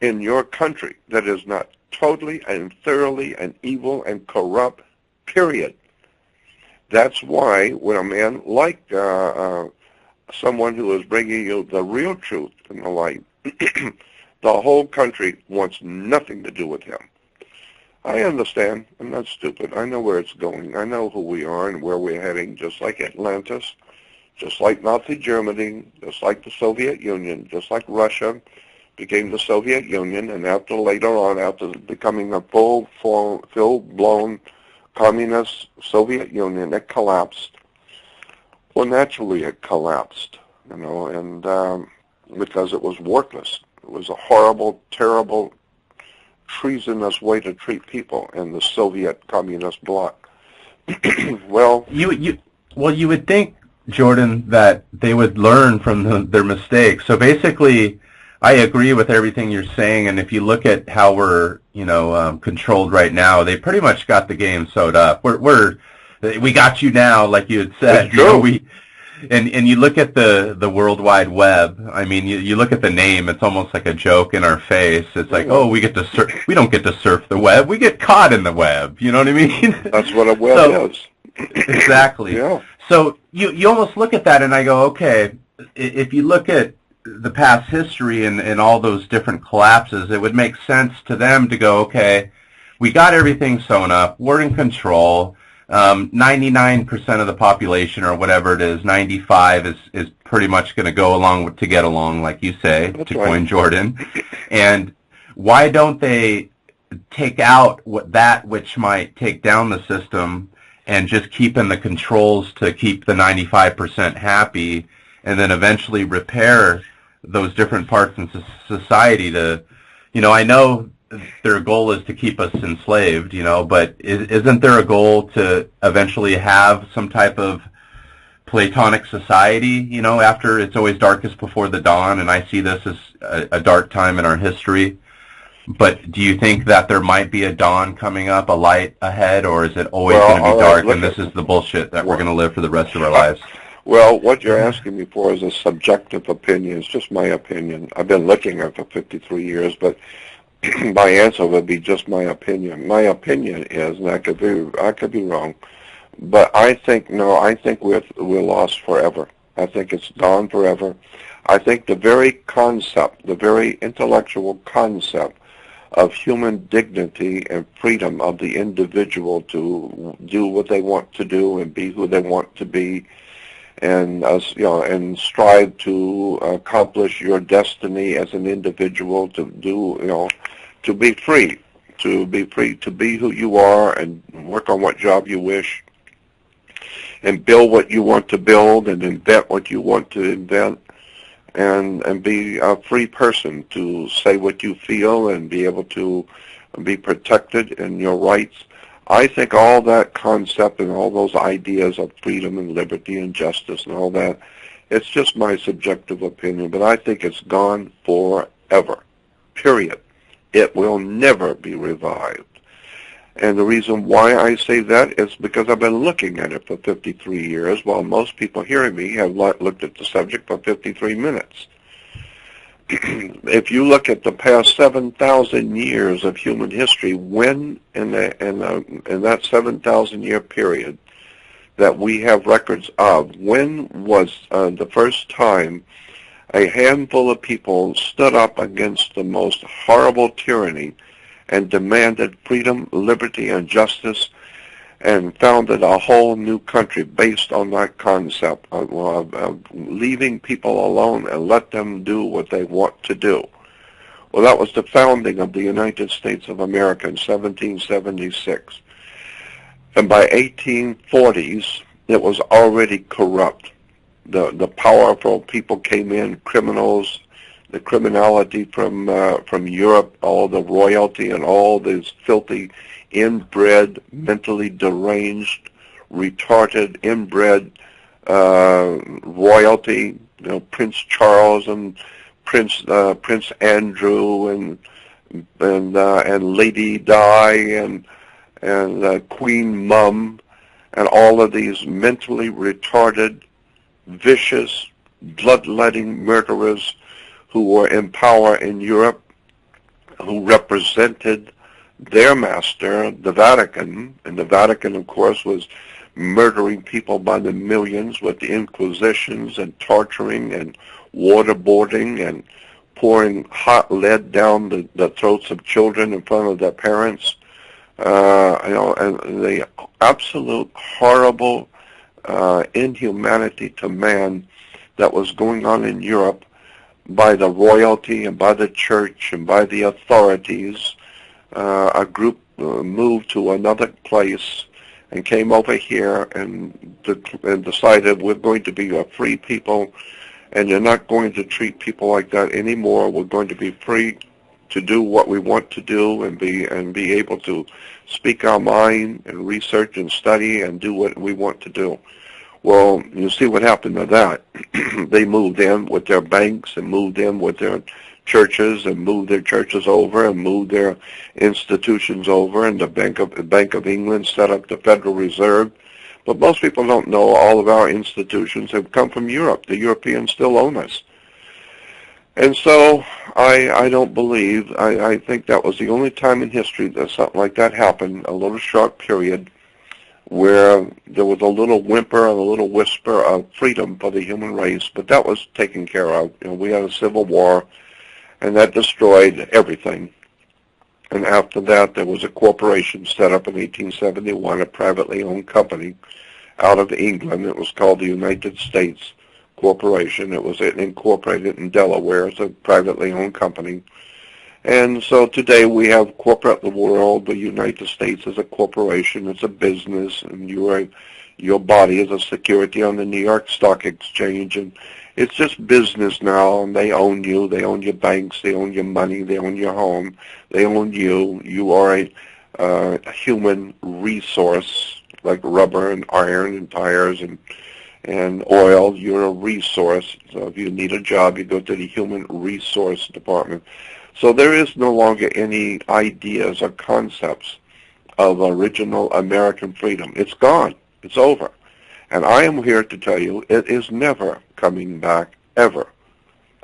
in your country that is not totally and thoroughly and evil and corrupt, period." That's why when a man like someone who is bringing you the real truth and the light, the whole country wants nothing to do with him. I understand. I'm not stupid. I know where it's going. I know who we are and where we're heading, just like Atlantis, just like Nazi Germany, just like the Soviet Union, just like Russia became the Soviet Union, and later on, after becoming a full-blown communist Soviet Union, it collapsed. Well, naturally it collapsed, and because it was worthless. It was a horrible, terrible, treasonous way to treat people in the Soviet communist bloc. Well, you would think, Jordan, that they would learn from their mistakes. So basically, I agree with everything you're saying, and if you look at how we're, controlled right now, they pretty much got the game sewed up. We got you now, like you had said. It's true. And you look at the World Wide Web. I mean, you look at the name; it's almost like a joke in our face. It's like, oh, we don't get to surf the web; we get caught in the web. You know what I mean? That's what a web is. Exactly. Yeah. So you almost look at that, and I go, okay, if you look at the past history and all those different collapses, it would make sense to them to go, okay, we got everything sewn up, we're in control. 99% of the population, or whatever it is, 95 is pretty much going to go along to get along, like you say, That's to right. coin Jordan. And why don't they take out that which might take down the system and just keep in the controls to keep the 95% happy, and then eventually repair those different parts in society to, I know their goal is to keep us enslaved, but isn't there a goal to eventually have some type of Platonic society, after it's always darkest before the dawn, and I see this as a dark time in our history. But do you think that there might be a dawn coming up, a light ahead, or is it always going to be dark, and this is the bullshit that we're going to live for the rest of our lives? Well, what you're asking me for is a subjective opinion. It's just my opinion. I've been looking at it for 53 years, but my answer would be just my opinion. My opinion is, and I could be wrong, but I think we're lost forever. I think it's gone forever. I think the very concept, the very intellectual concept of human dignity and freedom of the individual to do what they want to do and be who they want to be, and and strive to accomplish your destiny as an individual, to do, to be free, to be who you are and work on what job you wish, and build what you want to build and invent what you want to invent, and be a free person to say what you feel and be able to be protected in your rights. I think all that concept and all those ideas of freedom and liberty and justice and all that, it's just my subjective opinion, but I think it's gone forever, period. It will never be revived. And the reason why I say that is because I've been looking at it for 53 years, while most people hearing me have looked at the subject for 53 minutes. If you look at the past 7,000 years of human history, when in that 7,000-year period that we have records of, when was the first time a handful of people stood up against the most horrible tyranny and demanded freedom, liberty, and justice, and founded a whole new country based on that concept of leaving people alone and let them do what they want to do? Well, that was the founding of the United States of America in 1776. And by 1840s, it was already corrupt. The powerful people came in, criminals, the criminality from Europe, all the royalty and all this filthy, inbred, mentally deranged, retarded, inbred royalty. Prince Charles and Prince Andrew and Lady Di and Queen Mum, and all of these mentally retarded, vicious, bloodletting murderers who were in power in Europe, who represented their master, the Vatican. And the Vatican, of course, was murdering people by the millions with the Inquisitions and torturing and waterboarding and pouring hot lead down the throats of children in front of their parents, And the absolute horrible inhumanity to man that was going on in Europe by the royalty and by the church and by the authorities. A group moved to another place and came over here and decided we're going to be a free people, and you're not going to treat people like that anymore. We're going to be free to do what we want to do and be able to speak our mind and research and study and do what we want to do. Well, you see what happened to that. They moved in with their banks and moved in with their churches and moved their churches over and moved their institutions over, and the Bank of England set up the Federal Reserve. But most people don't know all of our institutions have come from Europe. The Europeans still own us. And so I don't believe, I think that was the only time in history that something like that happened, a little short period where there was a little whimper and a little whisper of freedom for the human race, but that was taken care of. We had a civil war, and that destroyed everything. And after that, there was a corporation set up in 1871, a privately owned company out of England. It was called the United States Corporation. It was incorporated in Delaware as a privately owned company. And so today we have corporate world. The United States is a corporation. It's a business, and your body is a security on the New York Stock Exchange, and it's just business now, and they own you. They own your banks. They own your money. They own your home. They own you. You are a human resource, like rubber and iron and tires and oil. You're a resource. So if you need a job, you go to the human resource department. So there is no longer any ideas or concepts of original American freedom. It's gone. It's over. And I am here to tell you it is never coming back, ever.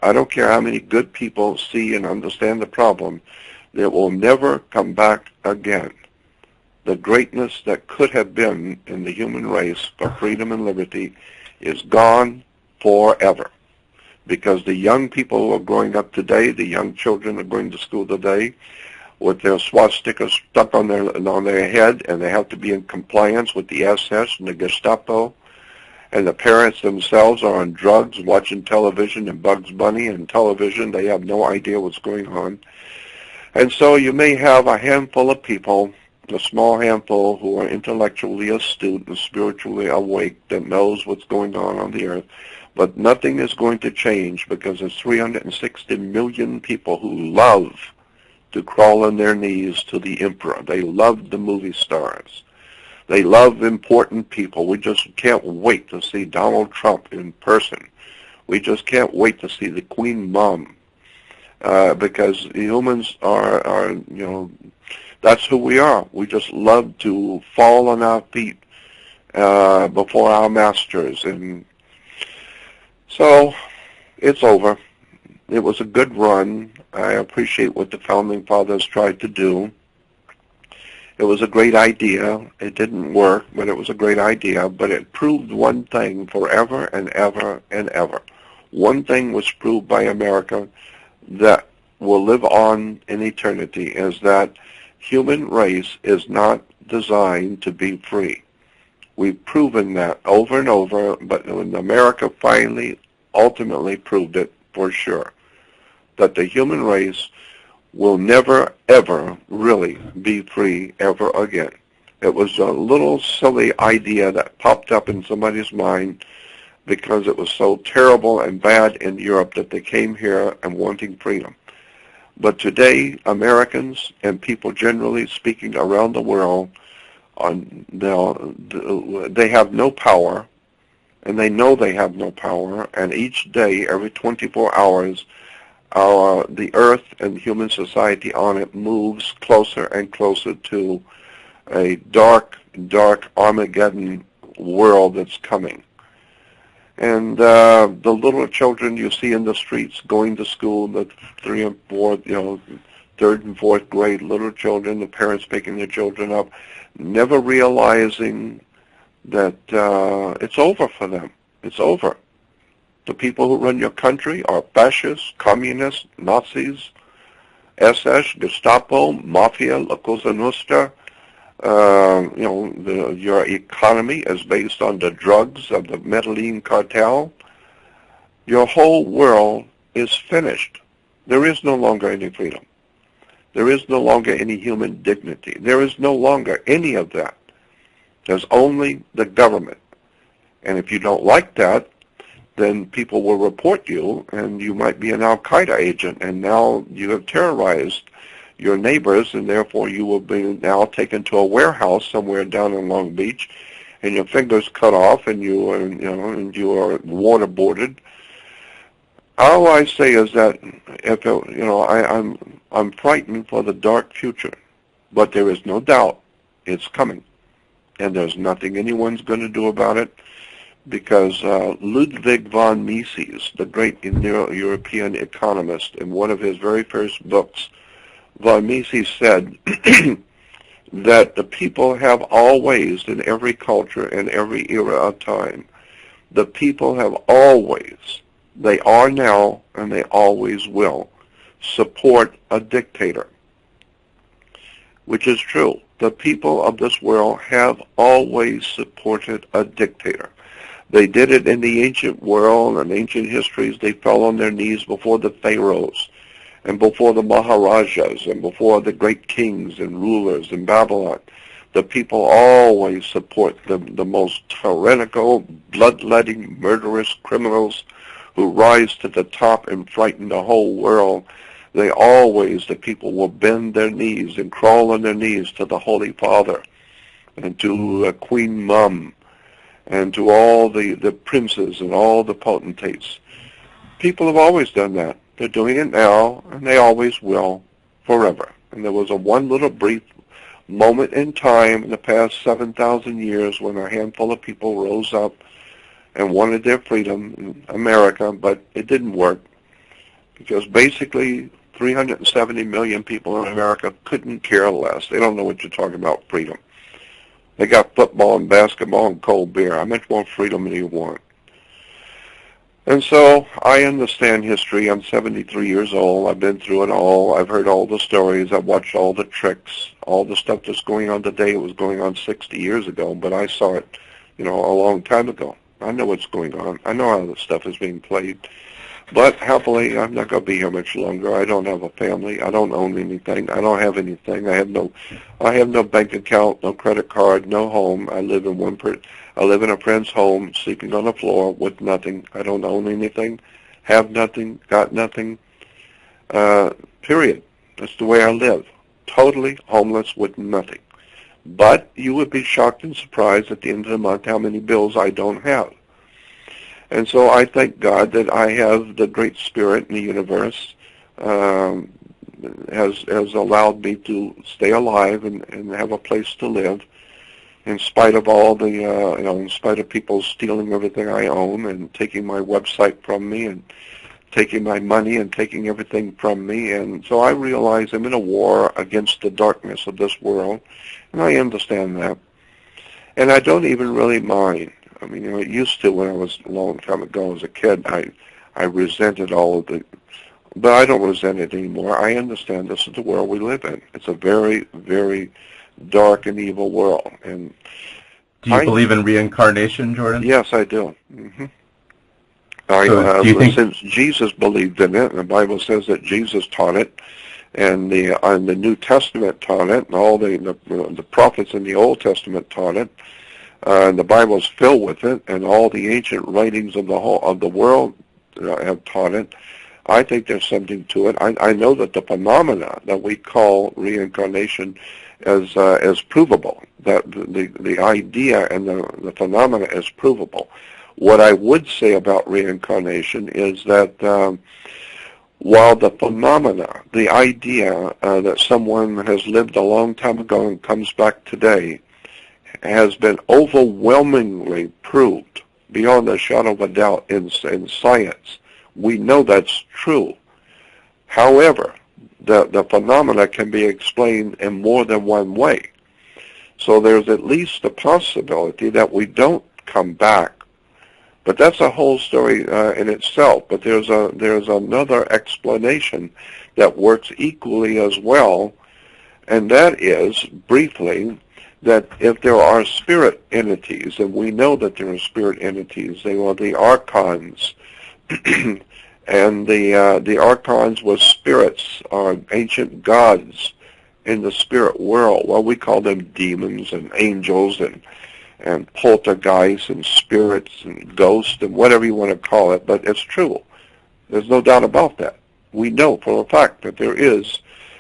I don't care how many good people see and understand the problem. It will never come back again. The greatness that could have been in the human race for freedom and liberty is gone forever. Because the young people who are growing up today, the young children are going to school today with their swastikas stuck on their head, and they have to be in compliance with the SS and the Gestapo. And the parents themselves are on drugs, watching television and Bugs Bunny and television. They have no idea what's going on. And so you may have a handful of people, a small handful, who are intellectually astute and spiritually awake that knows what's going on the earth. But nothing is going to change because there's 360 million people who love to crawl on their knees to the emperor. They love the movie stars. They love important people. We just can't wait to see Donald Trump in person. We just can't wait to see the Queen Mom because humans are, that's who we are. We just love to fall on our feet before our masters. And so it's over. It was a good run. I appreciate what the Founding Fathers tried to do. It was a great idea. It didn't work, but it was a great idea. But it proved one thing forever and ever and ever. One thing was proved by America that will live on in eternity is that human race is not designed to be free. We've proven that over and over, but when America finally ultimately proved it for sure, that the human race will never, ever really be free ever again. It was a little silly idea that popped up in somebody's mind because it was so terrible and bad in Europe that they came here and wanting freedom. But today, Americans and people generally speaking around the world, they have no power, and they know they have no power, and each day, every 24 hours, the earth and human society on it moves closer and closer to a dark, dark Armageddon world that's coming. And the little children you see in the streets going to school, the third and fourth grade little children, the parents picking their children up, never realizing that it's over for them. It's over. The people who run your country are fascists, communists, Nazis, SS, Gestapo, Mafia, La Cosa Nostra, Your economy is based on the drugs of the Medellin cartel. Your whole world is finished. There is no longer any freedom. There is no longer any human dignity. There is no longer any of that. There's only the government. And if you don't like that, then people will report you, and you might be an Al-Qaeda agent, and now you have terrorized your neighbors, and therefore you will be now taken to a warehouse somewhere down in Long Beach, and your fingers cut off, and you are waterboarded. All I say is that I'm frightened for the dark future, but there is no doubt it's coming, and there's nothing anyone's going to do about it, because Ludwig von Mises, the great European economist, in one of his very first books, von Mises said that the people have always, in every culture, in every era of time, the people have always, they are now, and they always will, support a dictator, which is true. The people of this world have always supported a dictator. They did it in the ancient world and ancient histories. They fell on their knees before the pharaohs and before the maharajas and before the great kings and rulers in Babylon. The people always support the most tyrannical, bloodletting, murderous criminals who rise to the top and frighten the whole world. The people will bend their knees and crawl on their knees to the Holy Father and to Queen Mum and to all the princes and all the potentates. People have always done that. They're doing it now, and they always will, forever. And there was one little brief moment in time in the past 7,000 years when a handful of people rose up and wanted their freedom in America, but it didn't work, because basically 370 million people in America couldn't care less. They don't know what you're talking about, freedom. They got football and basketball and cold beer. How much more freedom do you want? And so I understand history. I'm 73 years old. I've been through it all. I've heard all the stories. I've watched all the tricks, all the stuff that's going on today. It was going on 60 years ago, but I saw it, a long time ago. I know what's going on. I know how the stuff is being played. But happily, I'm not going to be here much longer. I don't have a family. I don't own anything. I don't have anything. I have no bank account, no credit card, no home. I live in a friend's home, sleeping on the floor with nothing. I don't own anything, have nothing, got nothing. Period. That's the way I live. Totally homeless with nothing. But you would be shocked and surprised at the end of the month how many bills I don't have. And so I thank God that I have the Great Spirit in the universe has allowed me to stay alive and have a place to live, in spite of all the, in spite of people stealing everything I own and taking my website from me and taking my money and taking everything from me. And so I realize I'm in a war against the darkness of this world, and I understand that. And I don't even really mind. I mean, it used to when I was a long time ago as a kid, I resented all of it, but I don't resent it anymore. I understand this is the world we live in. It's a very, very dark and evil world. And do you believe in reincarnation, Jordan? Yes, I do. Mm-hmm. Do you think, since Jesus believed in it, and the Bible says that Jesus taught it, and the New Testament taught it, and all the prophets in the Old Testament taught it. And the Bible is filled with it, and all the ancient writings of the world have taught it. I think there's something to it. I know that the phenomena that we call reincarnation is provable. That the idea and the phenomena is provable. What I would say about reincarnation is that while the phenomena, the idea that someone has lived a long time ago and comes back today, has been overwhelmingly proved beyond a shadow of a doubt in science. We know that's true. However, the phenomena can be explained in more than one way. So there's at least the possibility that we don't come back. But that's a whole story in itself. But there's another explanation that works equally as well, and that is, briefly, that if there are spirit entities, and we know that there are spirit entities, they are the archons, and the archons were spirits, ancient gods in the spirit world. Well, we call them demons and angels and poltergeists and spirits and ghosts and whatever you want to call it, but it's true. There's no doubt about that. We know for a fact that there is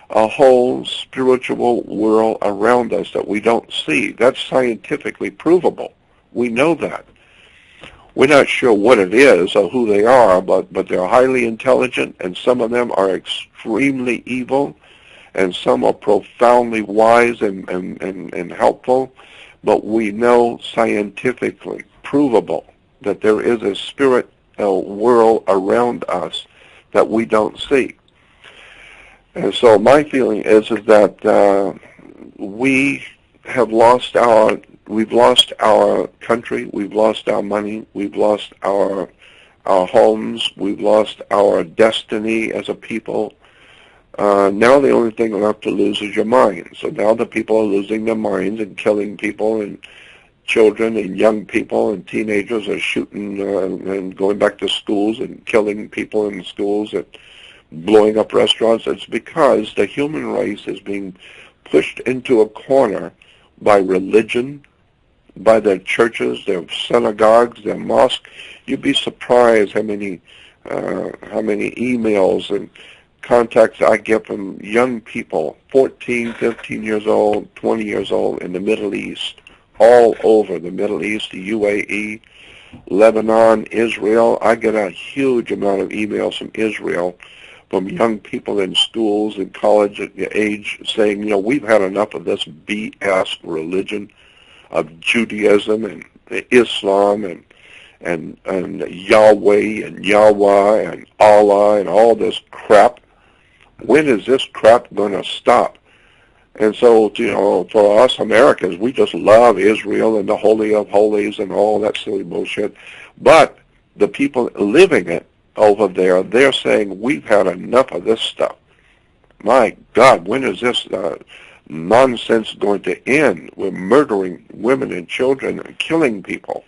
a whole spiritual world around us that we don't see. That's scientifically provable. We know that. We're not sure what it is or who they are, but they're highly intelligent, and some of them are extremely evil, and some are profoundly wise and helpful. But we know scientifically provable that there is a spirit world around us that we don't see. And so my feeling is that we have we've lost our country, we've lost our money, we've lost our homes, we've lost our destiny as a people. Now the only thing left to lose is your mind. So now the people are losing their minds and killing people, and children and young people and teenagers are shooting and going back to schools and killing people in schools and blowing up restaurants. It's because the human race is being pushed into a corner by religion, by their churches, their synagogues, their mosques. You'd be surprised how many emails and contacts I get from young people, 14, 15 years old, 20 years old, in the Middle East, all over the Middle East, the UAE, Lebanon, Israel. I get a huge amount of emails from Israel, from young people in schools and college age saying, we've had enough of this BS religion of Judaism and Islam and Yahweh and Yahweh and Allah and all this crap. When is this crap going to stop? And so, for us Americans, we just love Israel and the Holy of Holies and all that silly bullshit. But the people living it over there, they're saying, we've had enough of this stuff. My God, when is this nonsense going to end? We're murdering women and children and killing people.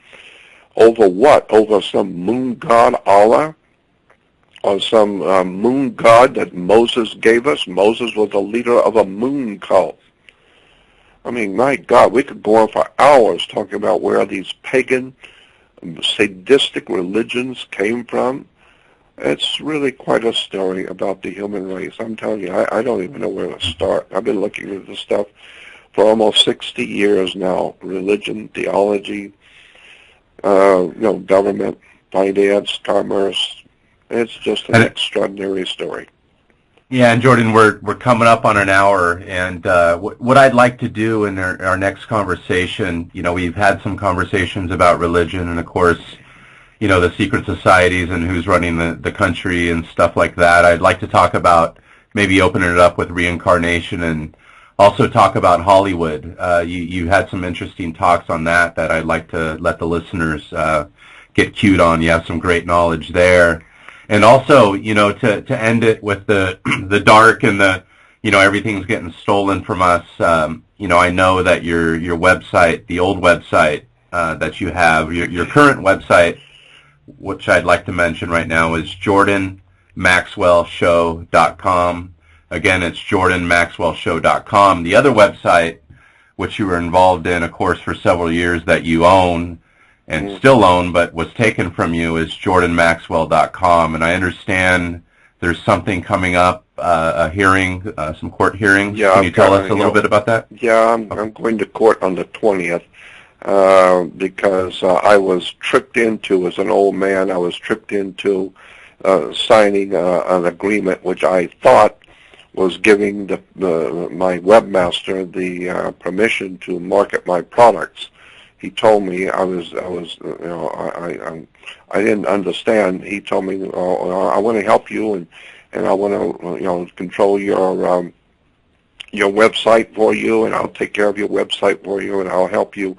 Over what? Over some moon god Allah? Or some moon god that Moses gave us? Moses was the leader of a moon cult. I mean, my God, we could go on for hours talking about where these pagan, sadistic religions came from. It's really quite a story about the human race. I'm telling you, I don't even know where to start. I've been looking at this stuff for almost 60 years now. Religion, theology, government, finance, commerce. It's just an extraordinary story. Yeah, and Jordan, we're coming up on an hour, and what I'd like to do in our next conversation, we've had some conversations about religion, and of course, the secret societies and who's running the country and stuff like that. I'd like to talk about maybe opening it up with reincarnation and also talk about Hollywood. You had some interesting talks on that I'd like to let the listeners get cued on. You have some great knowledge there. And also, to end it with the dark and everything's getting stolen from us. I know that your website, the old website that you have, your current website, which I'd like to mention right now, is jordanmaxwellshow.com. Again, it's jordanmaxwellshow.com. The other website, which you were involved in, of course, for several years, that you own and still own, but was taken from you, is jordanmaxwell.com. And I understand there's something coming up, a hearing, some court hearings. Yeah, can you tell us a little bit about that? Yeah, I'm going to court on the 20th. Because I was tricked into, as an old man, I was tricked into signing an agreement which I thought was giving my webmaster the permission to market my products. He told me I didn't understand. He told me, I want to help you and I want to control your website for you, and I'll take care of your website for you, and I'll help you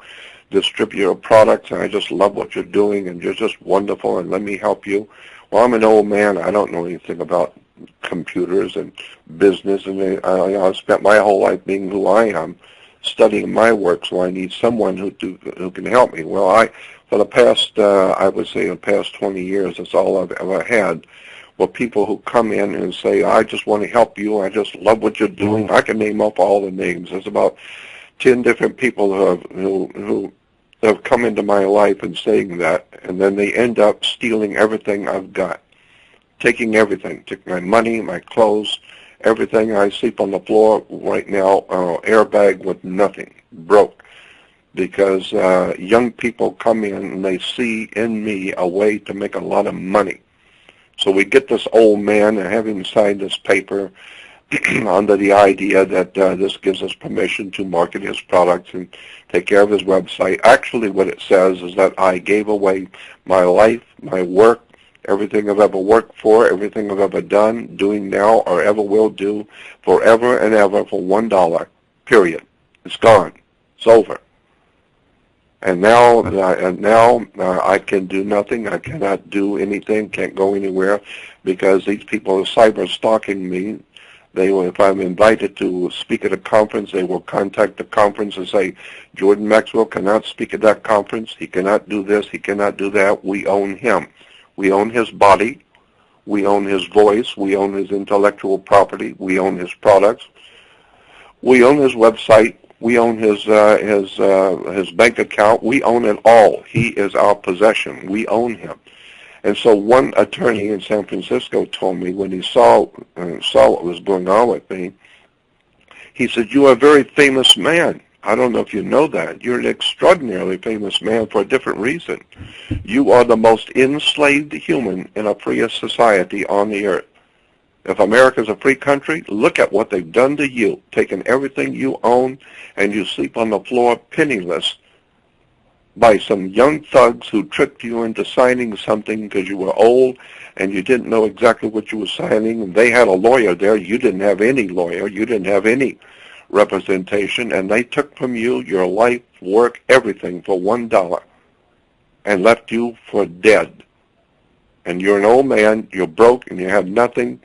distribute your products, and I just love what you're doing, and you're just wonderful, and let me help you. Well, I'm an old man. I don't know anything about computers and business, and I spent my whole life being who I am, studying my work, so I need someone who can help me. Well, for the past, I would say the past 20 years, that's all I've ever had, were people who come in and say, I just want to help you, I just love what you're doing. I can name up all the names. There's about 10 different people who have come into my life and saying that, and then they end up stealing everything I've got, taking everything, took my money, my clothes, everything. I sleep on the floor right now, airbag with nothing, broke, because young people come in and they see in me a way to make a lot of money. So we get this old man and have him sign this paper under the idea that this gives us permission to market his products and take care of his website. Actually, what it says is that I gave away my life, my work, everything I've ever worked for, everything I've ever done, doing now, or ever will do, forever and ever for $1, period. It's gone. It's over. And now I can do nothing. I cannot do anything, can't go anywhere, because these people are cyber stalking me. They will, if I'm invited to speak at a conference, they will contact the conference and say, Jordan Maxwell cannot speak at that conference. He cannot do this. He cannot do that. We own him. We own his body. We own his voice. We own his intellectual property. We own his products. We own his website. We own his bank account. We own it all. He is our possession. We own him. And so one attorney in San Francisco told me when he saw what was going on with me, he said, "You are a very famous man. I don't know if you know that. You're an extraordinarily famous man for a different reason. You are the most enslaved human in a free society on the earth. If America's a free country, look at what they've done to you, taken everything you own, and you sleep on the floor penniless by some young thugs who tricked you into signing something because you were old and you didn't know exactly what you were signing, and they had a lawyer there. You didn't have any lawyer. You didn't have any representation, and they took from you your life, work, everything for $1 and left you for dead. And you're an old man, you're broke, and you have nothing.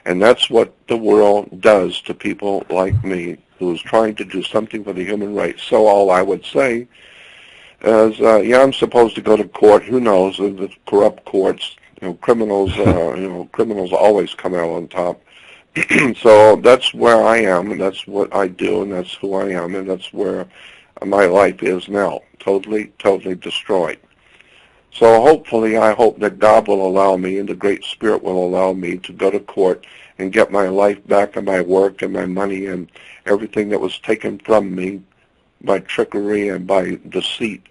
And that's what the world does to people like me, who's trying to do something for the human race. So all I would say is, I'm supposed to go to court. Who knows? The corrupt courts, criminals, criminals always come out on top. So that's where I am, and that's what I do, and that's who I am, and that's where my life is now, totally, totally destroyed. So hopefully, I hope that God will allow me, and the Great Spirit will allow me to go to court and get my life back and my work and my money and everything that was taken from me by trickery and by deceit,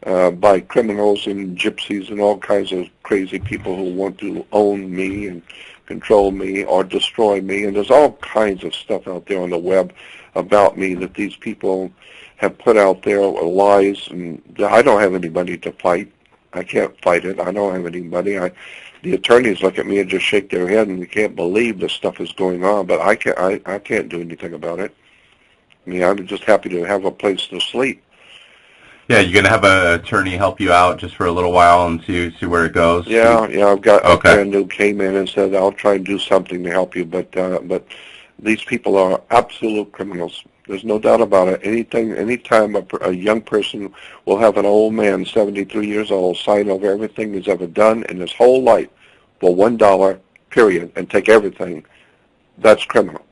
by criminals and gypsies and all kinds of crazy people who want to own me and control me or destroy me. And there's all kinds of stuff out there on the web about me that these people have put out there, lies, and I don't have anybody to fight. I can't fight it. I don't have anybody. The attorneys look at me and just shake their head, and they can't believe this stuff is going on. But I can't do anything about it. I mean, I'm just happy to have a place to sleep. Yeah, you're gonna have an attorney help you out just for a little while and see where it goes. Yeah. I've got a friend who came in and said, "I'll try and do something to help you," but these people are absolute criminals. There's no doubt about it. Anytime a young person will have an old man, 73 years old, sign over everything he's ever done in his whole life for $1, period, and take everything, that's criminal.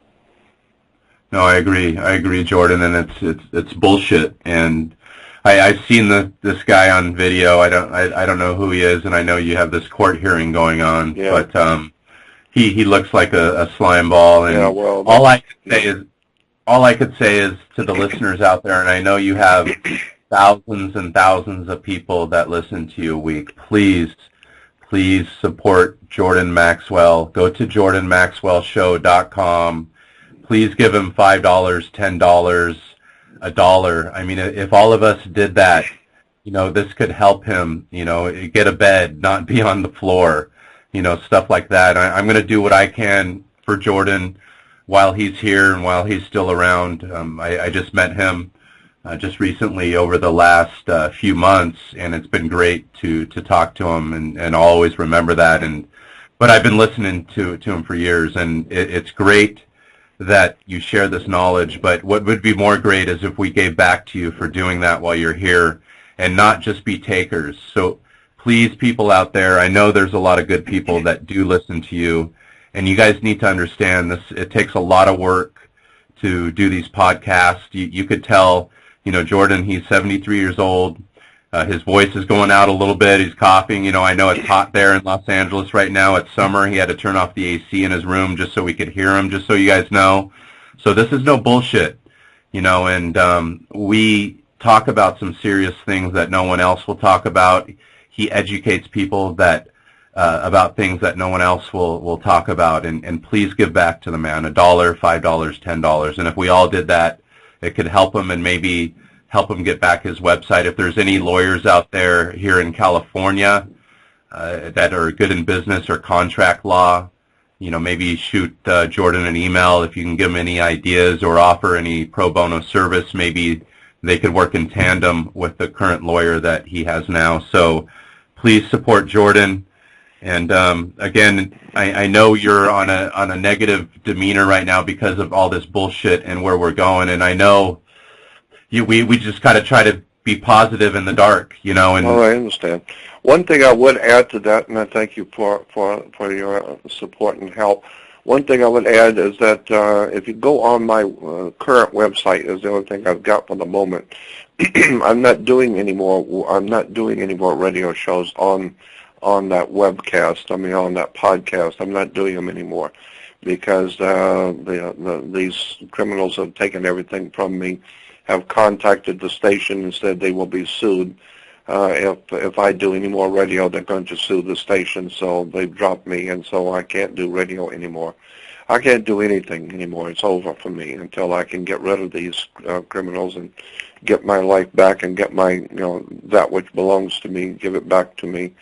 No, I agree, Jordan, and it's bullshit. And I've seen this guy on video. I don't know who he is, and I know you have this court hearing going on. Yeah. But he looks like a slime ball. And yeah, well, all I could say is to the listeners out there, and I know you have thousands and thousands of people that listen to you a week. Please support Jordan Maxwell. Go to jordanmaxwellshow.com. Please give him $5, $10, $1. I mean, if all of us did that, this could help him, get a bed, not be on the floor, stuff like that. I'm going to do what I can for Jordan while he's here and while he's still around. I just met him just recently over the last few months, and it's been great to talk to him, and I'll always remember that. But I've been listening to him for years, and it's great that you share this knowledge, but what would be more great is if we gave back to you for doing that while you're here and not just be takers. So please, people out there, I know there's a lot of good people that do listen to you, and you guys need to understand this. It takes a lot of work to do these podcasts. You could tell, Jordan, he's 73 years old. His voice is going out a little bit. He's coughing. I know it's hot there in Los Angeles right now. It's summer. He had to turn off the AC in his room just so we could hear him, just so you guys know. So this is no bullshit, and we talk about some serious things that no one else will talk about. He educates people that about things that no one else will talk about. And please give back to the man, $1, $5, $10. And if we all did that, it could help him and maybe help him get back his website. If there's any lawyers out there here in California that are good in business or contract law, maybe shoot Jordan an email if you can give him any ideas or offer any pro bono service. Maybe they could work in tandem with the current lawyer that he has now. So please support Jordan. And again, I know you're on a negative demeanor right now because of all this bullshit and where we're going. And I know we just kind of try to be positive in the dark, And Oh, I understand. One thing I would add to that, and I thank you for your support and help. One thing I would add is that if you go on my current website, is the only thing I've got for the moment. I'm not doing any more radio shows on that webcast. On that podcast. I'm not doing them anymore because these criminals have taken everything from me, have contacted the station and said they will be sued. If I do any more radio, they're going to sue the station, so they've dropped me, and so I can't do radio anymore. I can't do anything anymore. It's over for me until I can get rid of these criminals and get my life back and get my, that which belongs to me, give it back to me.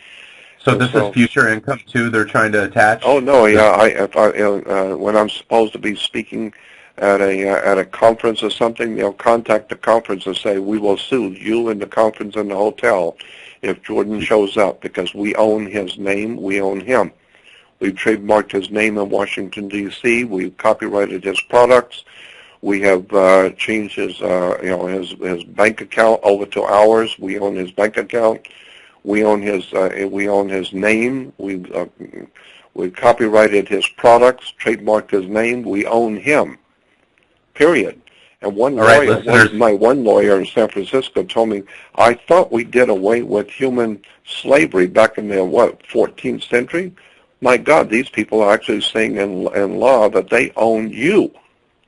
So this is future income too. They're trying to attach. Oh no, yeah. When I'm supposed to be speaking at a conference or something, they'll contact the conference and say, we will sue you and the conference and the hotel if Jordan shows up, because we own his name, we own him. We've trademarked his name in Washington, D.C. We've copyrighted his products. We have changed his bank account over to ours. We own his bank account. We own his name. We've copyrighted his products, trademarked his name. We own him. Period. And one lawyer in San Francisco told me, I thought we did away with human slavery back in the 14th century. My God, these people are actually saying in law that they own you.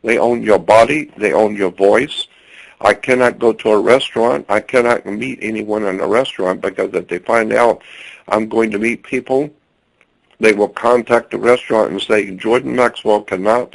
They own your body. They own your voice. I cannot go to a restaurant. I cannot meet anyone in a restaurant because if they find out I'm going to meet people, they will contact the restaurant and say, Jordan Maxwell cannot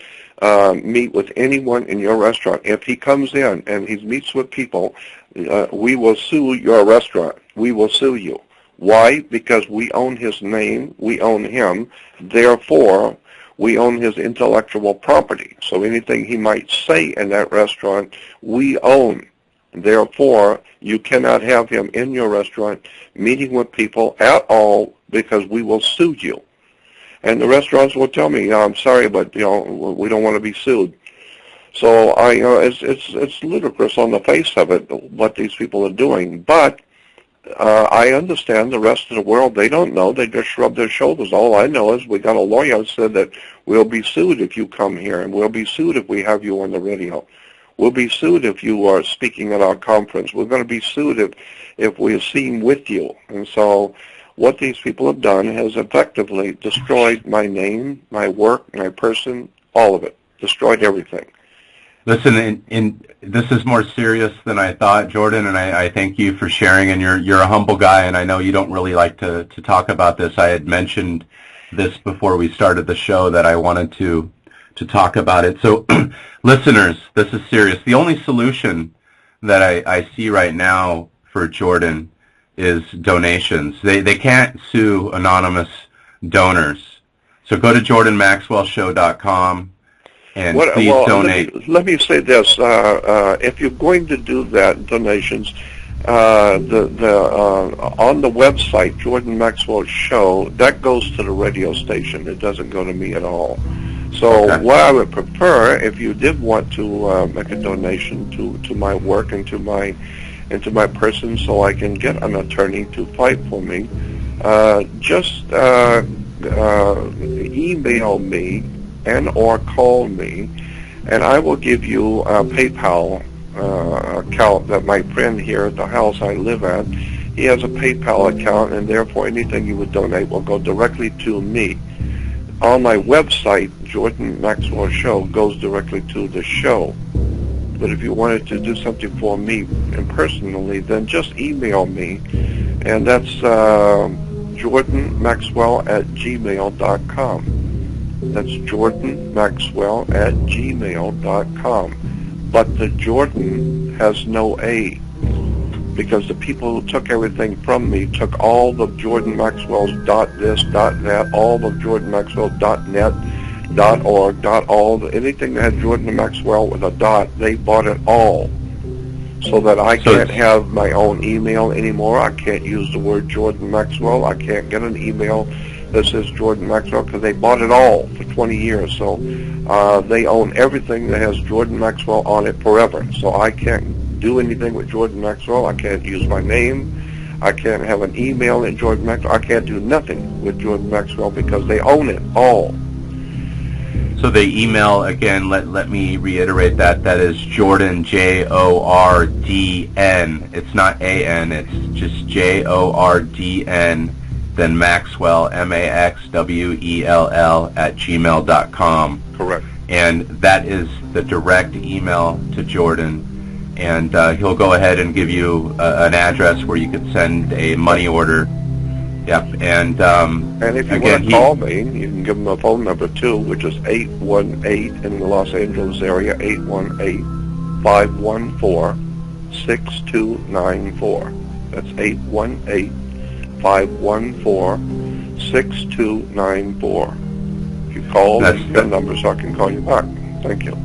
meet with anyone in your restaurant. If he comes in and he meets with people, we will sue your restaurant. We will sue you. Why? Because we own his name. We own him. Therefore, we own his intellectual property. So anything he might say in that restaurant, we own. Therefore, you cannot have him in your restaurant meeting with people at all because we will sue you. And the restaurants will tell me, I'm sorry, but we don't want to be sued. So it's ludicrous on the face of it what these people are doing. But I understand the rest of the world, they don't know. They just shrug their shoulders. All I know is we got a lawyer who said that we'll be sued if you come here, and we'll be sued if we have you on the radio. We'll be sued if you are speaking at our conference. We're going to be sued if we're seen with you. And so what these people have done has effectively destroyed my name, my work, my person, all of it. Destroyed everything. Listen, this is more serious than I thought, Jordan, and I thank you for sharing. And you're a humble guy, and I know you don't really like to talk about this. I had mentioned this before we started the show that I wanted to talk about it. So, listeners, this is serious. The only solution that I see right now for Jordan is donations. They can't sue anonymous donors. So go to jordanmaxwellshow.com. And please donate. Let me say this: if you're going to do that, donations, on the website, Jordan Maxwell Show, that goes to the radio station. It doesn't go to me at all. So Okay. what I would prefer, if you did want to make a donation to my work and to my person, so I can get an attorney to fight for me, just email me and or call me, and I will give you a PayPal account that my friend here at the house I live at, he has a PayPal account, and therefore anything you would donate will go directly to me. On my website, Jordan Maxwell Show goes directly to the show. But if you wanted to do something for me personally, then just email me, and that's jordanmaxwell@gmail.com. That's jordanmaxwell@gmail.com. But the Jordan has no A, because the people who took everything from me took all the Jordan Maxwell's .this, .net, all of Jordan Maxwell .net, .org, .all, anything that had Jordan Maxwell with a dot, they bought it all. So that I can't have my own email anymore. I can't use the word Jordan Maxwell. I can't get an email that says Jordan Maxwell, because they bought it all for 20 years. So they own everything that has Jordan Maxwell on it forever. So I can't do anything with Jordan Maxwell. I can't use my name. I can't have an email at Jordan Maxwell. I can't do nothing with Jordan Maxwell because they own it all. So the email, again, let me reiterate that. That is Jordan, Jordn. It's not A-N, it's just Jordn, then Maxwell, Maxwell, @gmail.com. Correct. And that is the direct email to Jordan. And he'll go ahead and give you an address where you could send a money order. Yep, and if you want to call me, you can give him a phone number too, which is 818 in the Los Angeles area, 818-514-6294. That's 818-514-6294. If you call, that's the number, so I can call you back. Thank you.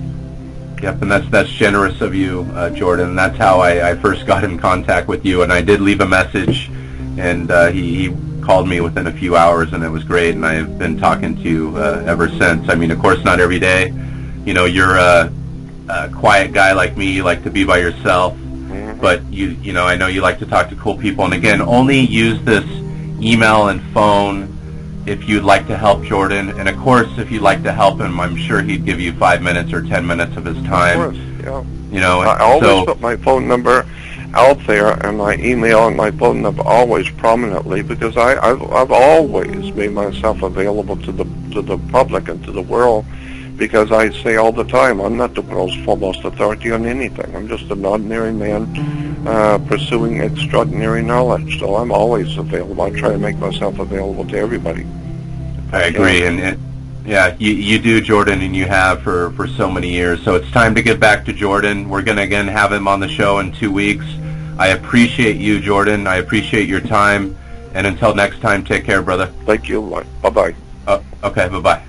Yep, and that's generous of you, Jordan. That's how I first got in contact with you, and I did leave a message, and he called me within a few hours, and it was great, and I've been talking to you ever since. I mean, of course, not every day. You know, you're a quiet guy like me. You like to be by yourself, but you know, I know you like to talk to cool people. And again, only use this email and phone if you'd like to help Jordan. And of course, if you'd like to help him, I'm sure he'd give you 5 minutes or 10 minutes of his time. Of course, yeah. You know, I always put my phone number out there, and my email and my phone number always prominently, because I've always made myself available to the public and to the world, because I say all the time, I'm not the world's foremost authority on anything. I'm just an ordinary man pursuing extraordinary knowledge. So I'm always available. I try to make myself available to everybody. I agree, and yeah, you do, Jordan, and you have for so many years. So it's time to get back to Jordan. We're going to, again, have him on the show in 2 weeks. I appreciate you, Jordan. I appreciate your time. And until next time, take care, brother. Thank you. Bye-bye. Okay, bye-bye.